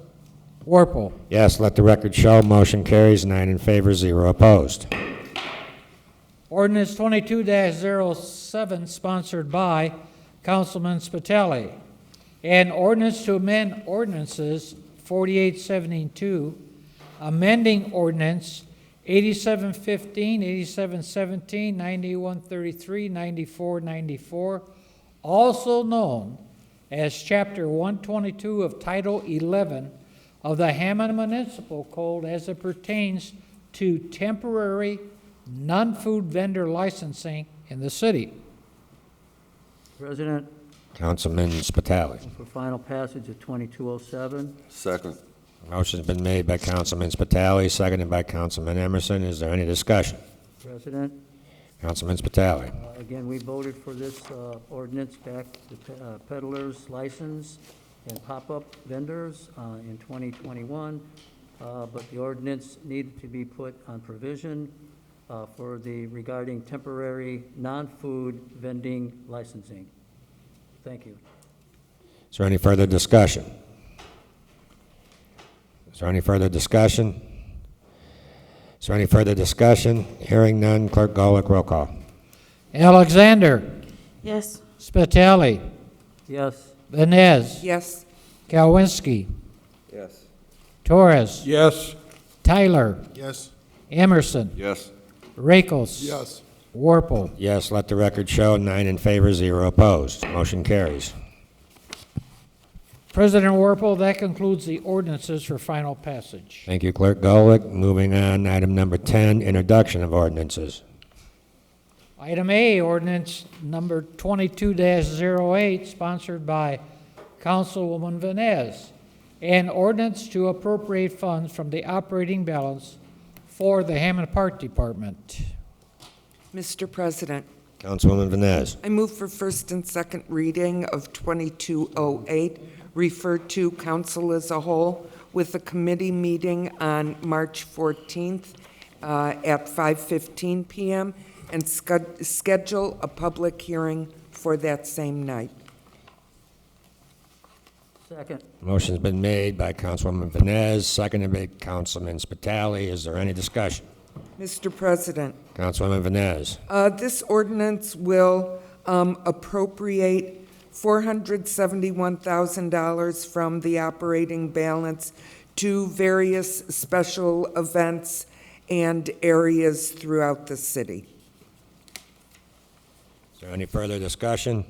Warple. Yes, let the record show, motion carries, 9 in favor, 0 opposed. Ordinance 22-07, sponsored by Councilman Spitali. An ordinance to amend ordinances 4872, amending ordinance 8715, 8717, 9133, 9494, also known as Chapter 122 of Title 11 of the Hammond Municipal Code as it pertains to temporary non-food vendor licensing in the city. President, Councilman Spitali. for final passage of 2207. Second. Motion's been made by Councilman Spitali, seconded by Councilman Emerson. Is there any discussion? President, Councilman Spitali. again, we voted for this ordinance back, the peddlers license and pop-up vendors in 2021, but the ordinance needed to be put on provision for the regarding temporary non-food vending licensing. Thank you. Is there any further discussion? Is there any further discussion? Is there any further discussion? Hearing none, Clerk Golick, roll call. Alexander, Yes. Spitali, Yes. Vines, Yes. Kalwinski, Yes. Torres, Yes. Tyler, Yes. Emerson, Yes. Rakels, Yes. Warple. Yes, let the record show, 9 in favor, 0 opposed. Motion carries. President Warple, that concludes the ordinances for final passage. Thank you, Clerk Golick. Moving on, item number 10, introduction of ordinances. Item A, ordinance number 22-08, sponsored by Councilwoman Vines. An ordinance to appropriate funds from the operating balance for the Hammond Park Department. Mr. President, Councilwoman Vines. I move for first and second reading of 2208, referred to council as a whole, with a committee meeting on March 14th at 5:15 p.m., and schedule a public hearing for that same night. Second. Motion's been made by Councilwoman Vines, seconded by Councilman Spitali. Is there any discussion? Mr. President, Councilwoman Vines. this ordinance will appropriate $471,000 from the operating balance to various special events and areas throughout the city. Is there any further discussion?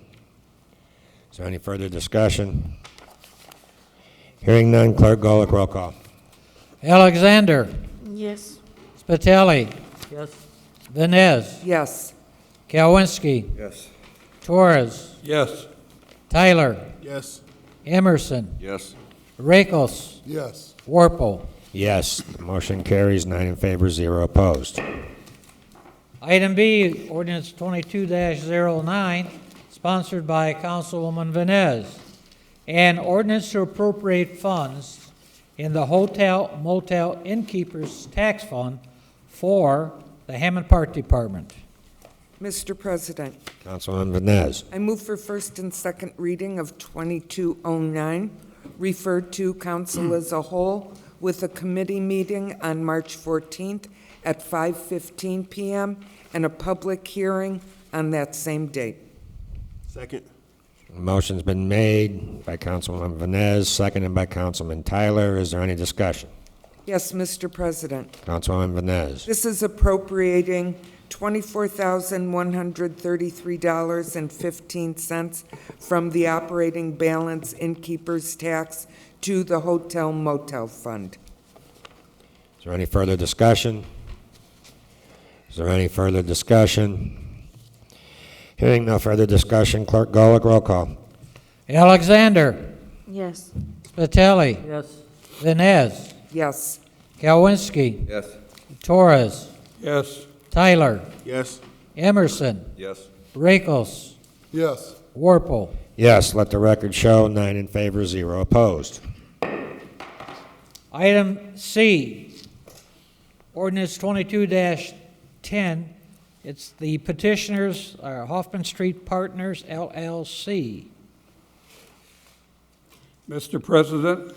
Is there any further discussion? Hearing none, Clerk Golick, roll call. Alexander, Yes. Spitali, Yes. Vines, Yes. Kalwinski, Yes. Torres, Yes. Tyler, Yes. Emerson, Yes. Rakels, Yes. Warple. Yes, the motion carries, 9 in favor, 0 opposed. Item B, ordinance 22-09, sponsored by Councilwoman Vines. An ordinance to appropriate funds in the Hotel Motel Innkeepers Tax Fund for the Hammond Park Department. Mr. President, Councilwoman Vines. I move for first and second reading of 2209, referred to council as a whole, with a committee meeting on March 14th at 5:15 p.m. and a public hearing on that same date. Second. Motion's been made by Councilwoman Vines, seconded by Councilman Tyler. Is there any discussion? Yes, Mr. President. Councilwoman Vines. This is appropriating $24,133.15 from the operating balance innkeeper's tax to the hotel motel fund. Is there any further discussion? Is there any further discussion? Hearing no further discussion, Clerk Golick, roll call. Alexander, Yes. Spitali, Yes. Vines, Yes. Kalwinski, Yes. Torres, Yes. Tyler, Yes. Emerson, Yes. Rakels, Yes. Warple. Yes, let the record show, 9 in favor, 0 opposed. Item C, Ordinance 22-10, it's the petitioners are Hoffman Street Partners, LLC. Mr. President,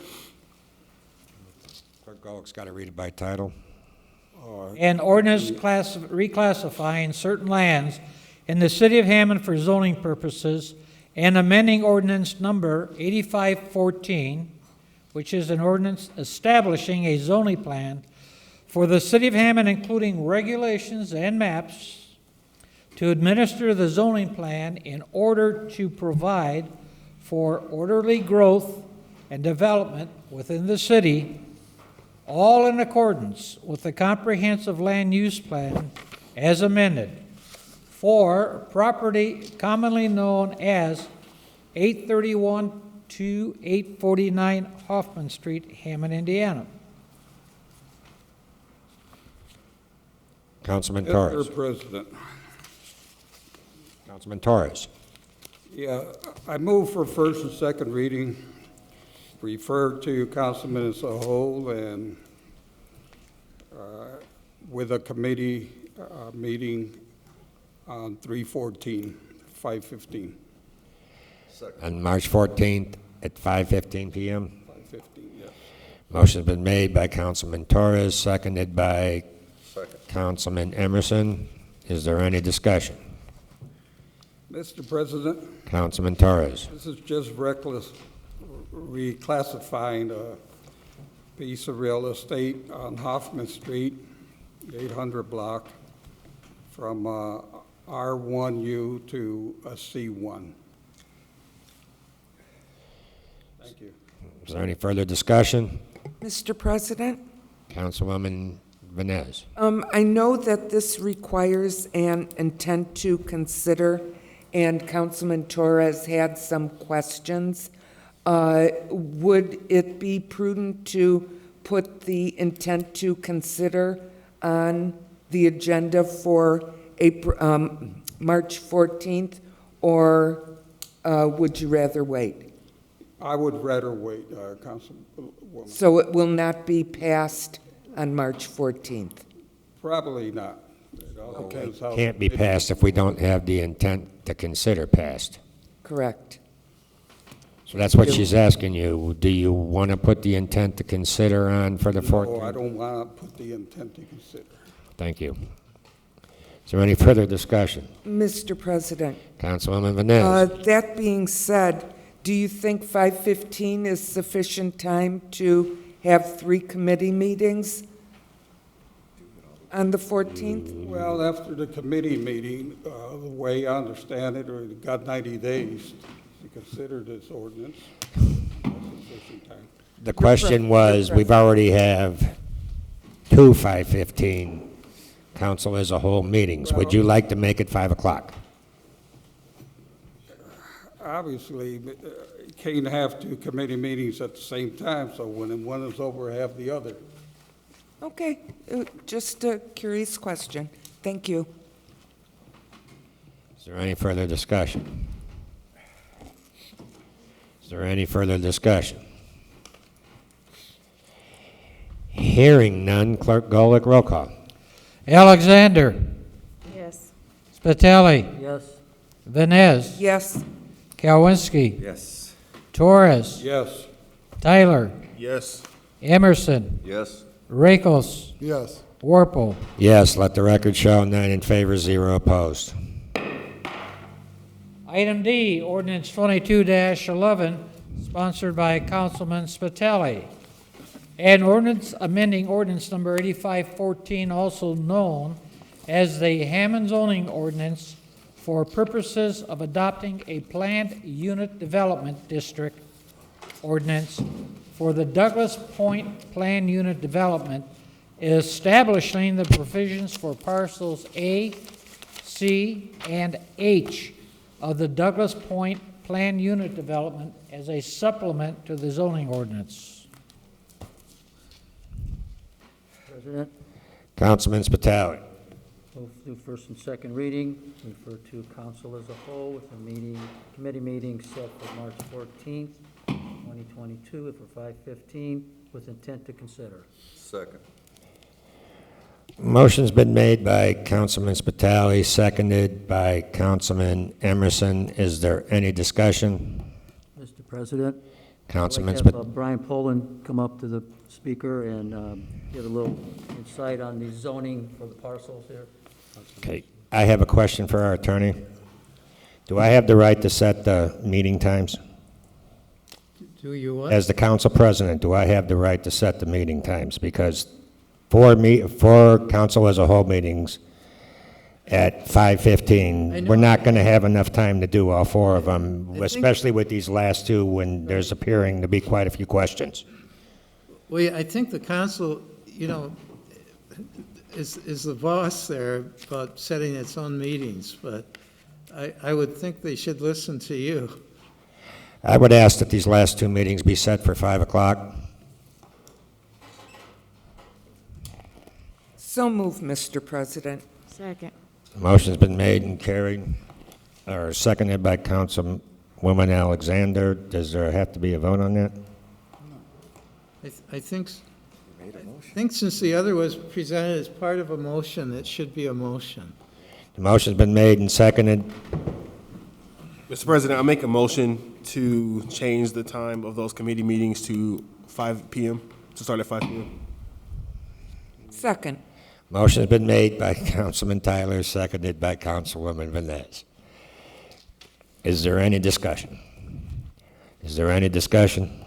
Clerk Golick's got to read it by title. An ordinance reclassifying certain lands in the city of Hammond for zoning purposes and amending ordinance number 8514, which is an ordinance establishing a zoning plan for the city of Hammond, including regulations and maps to administer the zoning plan in order to provide for orderly growth and development within the city, all in accordance with the comprehensive land use plan as amended for property commonly known as 831 to 849 Hoffman Street, Hammond, Indiana. Councilman Torres. Mr. President. Councilman Torres. Yeah, I move for first and second reading, refer to councilman as a whole, and with a committee meeting on 3/14/5/15. On March 14th at 5:15 p.m.? 5:15, yes. Motion's been made by Councilman Torres, seconded by Councilman Emerson. Is there any discussion? Mr. President, Councilman Torres. this is just reckless reclassifying a piece of real estate on Hoffman Street, 800 block, from R1U to a C1. Thank you. Is there any further discussion? Mr. President? Councilwoman Venez. I know that this requires an intent to consider, and Councilman Torres had some questions. Would it be prudent to put the intent to consider on the agenda for March 14th, or would you rather wait? I would rather wait, Councilwoman. So it will not be passed on March 14th? Probably not. It all depends how- Can't be passed if we don't have the intent to consider passed. Correct. So that's what she's asking you. Do you want to put the intent to consider on for the 14th? No, I don't want to put the intent to consider. Thank you. Is there any further discussion? Mr. President? Councilwoman Venez. That being said, do you think 5:15 is sufficient time to have 3 committee meetings on the 14th? Well, after the committee meeting, the way I understand it, we've got 90 days to consider this ordinance. That's sufficient time. The question was, we've already have 2 5:15 council as a whole meetings. Would you like to make it 5 o'clock? Obviously, you can't have 2 committee meetings at the same time, so when one is over, have the other. Okay, just a curious question. Thank you. Is there any further discussion? Is there any further discussion? Hearing none, Clerk Golick, roll call. Alexander. Yes. Spitali. Yes. Venez. Yes. Kalwinski. Yes. Torres. Yes. Tyler. Yes. Emerson. Yes. Rakos. Yes. Warple. Yes, let the record show 9 in favor, 0 opposed. Item D, ordinance 22-11, sponsored by Councilman Spitali. An ordinance amending ordinance number 8514, also known as the Hammond zoning ordinance, for purposes of adopting a planned unit development district ordinance for the Douglas Point Planned Unit Development, establishing the provisions for parcels A, C, and H of the Douglas Point Planned Unit Development as a supplement to the zoning ordinance. President, Councilman Spitali. move to do first and second reading, refer to council as a whole with a committee meeting set for March 14th, 2022, for 5:15, with intent to consider. Second. Motion's been made by Councilman Spitali, seconded by Councilman Emerson. Is there any discussion? Mr. President? Councilman I'd like to have Brian Poland come up to the speaker and give a little insight on the zoning for the parcels here. Okay, I have a question for our attorney. Do I have the right to set the meeting times? Do you what? As the council president, do I have the right to set the meeting times? Because four council as a whole meetings at 5:15, we're not going to have enough time to do all four of them, especially with these last two when there's appearing to be quite a few questions. Well, I think the council, is the boss there about setting its own meetings, but I would think they should listen to you. I would ask that these last two meetings be set for 5 o'clock. So move, Mr. President. Second. Motion's been made and carried, or seconded by Councilwoman Alexander. Does there have to be a vote on that? I think since the other was presented as part of a motion, it should be a motion. The motion's been made and seconded. Mr. President, I make a motion to change the time of those committee meetings to 5 p.m., to start at 5 p.m. Second. Motion's been made by Councilman Tyler, seconded by Councilwoman Vines. Is there any discussion? Is there any discussion?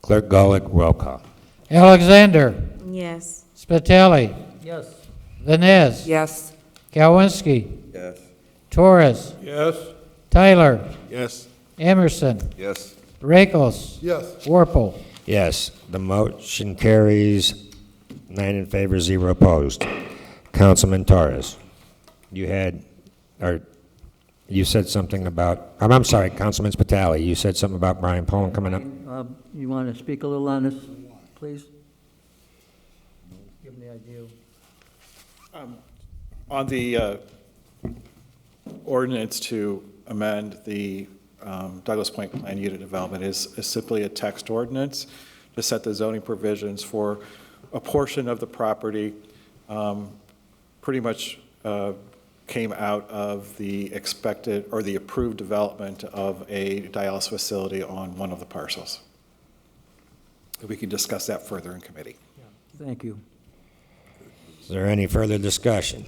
Clerk Golick, roll call. Alexander. Yes. Spitali. Yes. Vines. Yes. Kalwinski. Yes. Torres. Yes. Tyler. Yes. Emerson. Yes. Rakos. Yes. Warple. Yes, the motion carries 9 in favor, 0 opposed. Councilman Torres, you said something about, I'm sorry, Councilman Spitali, you said something about Brian Poland coming up? You want to speak a little on this, please? Give them the idea. On the ordinance to amend the Douglas Point Plan Unit Development is simply a text ordinance to set the zoning provisions for a portion of the property. Pretty much came out of the expected or the approved development of a dialysis facility on one of the parcels. We can discuss that further in committee. Thank you. Is there any further discussion?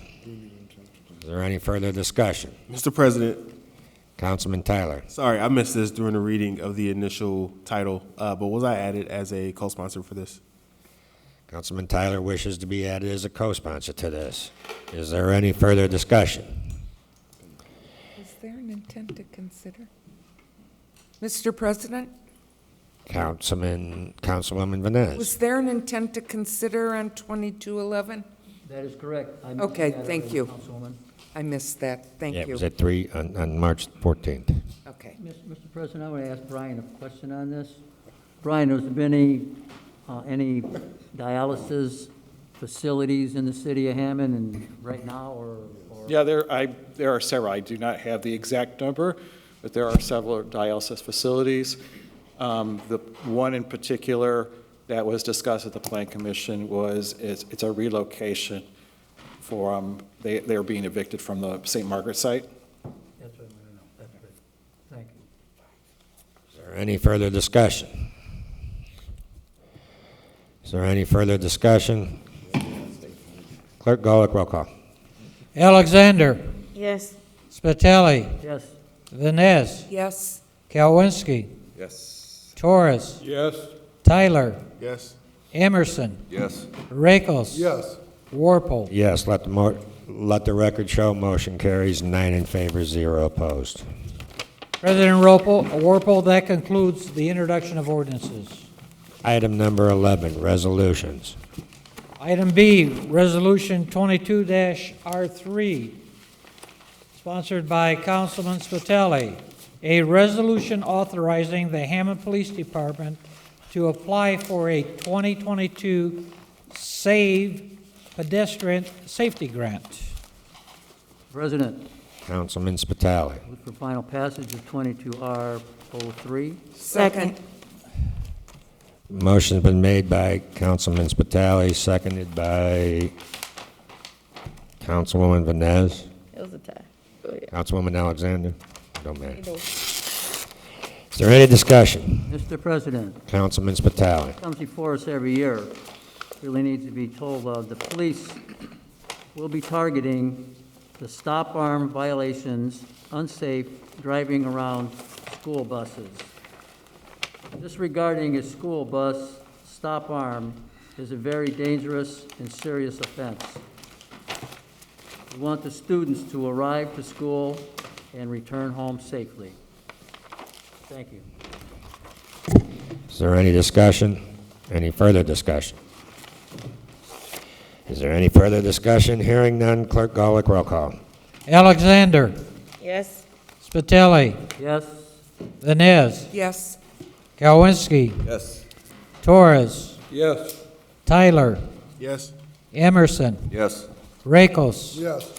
Is there any further discussion? Mr. President. Councilman Tyler. Sorry, I missed this during the reading of the initial title, but was I added as a co-sponsor for this? Councilman Tyler wishes to be added as a co-sponsor to this. Is there any further discussion? Is there an intent to consider? Mr. President? Councilwoman Vines. Was there an intent to consider on 2211? That is correct. Okay, thank you. I missed that. Thank you. Yeah, it was at 3 on March 14th. Okay. Mr. President, I want to ask Brian a question on this. Brian, has there been any dialysis facilities in the city of Hammond and right now, or? Yeah, there are several. I do not have the exact number, but there are several dialysis facilities. The one in particular that was discussed at the Plan Commission it's a relocation for, they're being evicted from the St. Margaret site. That's what I want to know. That's great. Thank you. Is there any further discussion? Is there any further discussion? Clerk Golick, roll call. Alexander. Yes. Spitali. Yes. Vines. Yes. Kalwinski. Yes. Torres. Yes. Tyler. Yes. Emerson. Yes. Rakos. Yes. Warple. Yes, let the record show motion carries 9 in favor, 0 opposed. President Warple, that concludes the introduction of ordinances. Item number 11, resolutions. Item B, Resolution 22-R3, sponsored by Councilman Spitali. A resolution authorizing the Hammond Police Department to apply for a 2022 SAVE Pedestrian Safety Grant. President. Councilman Spitali. Move for final passage of 22R03. Second. Motion's been made by Councilman Spitali, seconded by Councilwoman Vines, It was a tie. Go ahead. Councilwoman Alexander. Don't matter. Either way. Is there any discussion? Mr. President, Councilman Spitali. comes before us every year. Really needs to be told of. The police will be targeting the stop arm violations, unsafe driving around school buses. Disregarding a school bus stop arm is a very dangerous and serious offense. We want the students to arrive to school and return home safely. Thank you. Is there any discussion? Any further discussion? Is there any further discussion? Hearing none, Clerk Golick, roll call. Alexander. Yes. Spitali. Yes. Vines. Yes. Kalwinski. Yes. Torres. Yes. Tyler. Yes. Emerson. Yes. Rakos. Yes.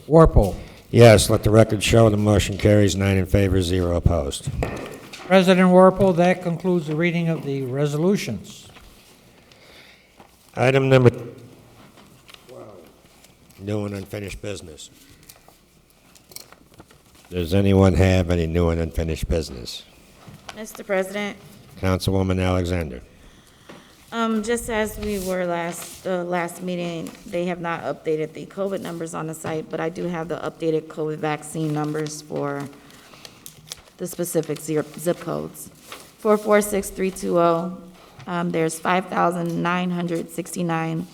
Warple. Yes, let the record show the motion carries 9 in favor, 0 opposed. President Warple, that concludes the reading of the resolutions. Item number, new and unfinished business. Does anyone have any new and unfinished business? Mr. President, Councilwoman Alexander. just as we were last meeting, they have not updated the COVID numbers on the site, but I do have the updated COVID vaccine numbers for the specific zip codes. For 46320, there's 5,969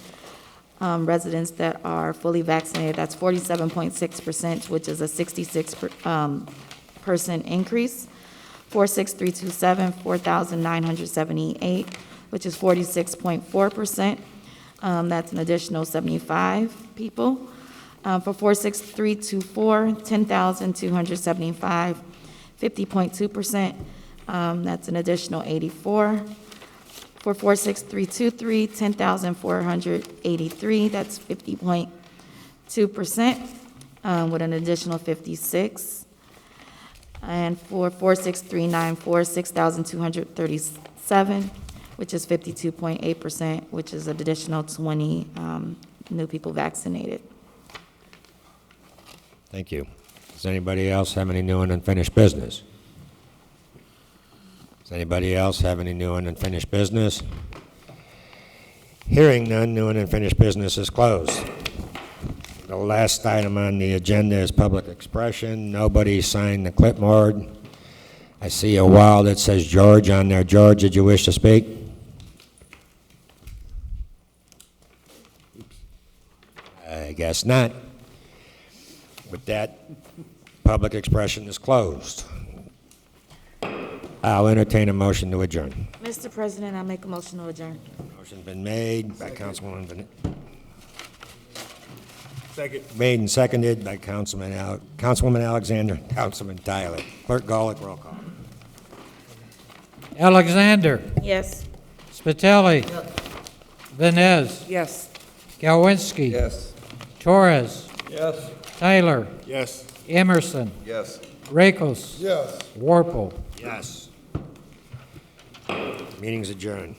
residents that are fully vaccinated. That's 47.6%, which is a 66% increase. 46327, 4,978, which is 46.4%. That's an additional 75 people. For 46324, 10,275, 50.2%. That's an additional 84. For 46323, 10,483, that's 50.2%, with an additional 56. And for 46394, 6,237, which is 52.8%, which is an additional 20 new people vaccinated. Thank you. Does anybody else have any new and unfinished business? Does anybody else have any new and unfinished business? Hearing none, new and unfinished business is closed. The last item on the agenda is public expression. Nobody signed the clipboard. I see a wall that says George on there. George, did you wish to speak? I guess not. With that, public expression is closed. I'll entertain a motion to adjourn. Mr. President, I make a motion to adjourn. Motion's been made by Councilwoman Second. made and seconded by Councilwoman Alexander, Councilman Tyler. Clerk Golick, roll call. Alexander. Yes. Spitali. Vines. Yes. Kalwinski. Yes. Torres. Yes. Tyler. Yes. Emerson. Yes. Rakos. Yes. Warple. Yes. Meeting's adjourned.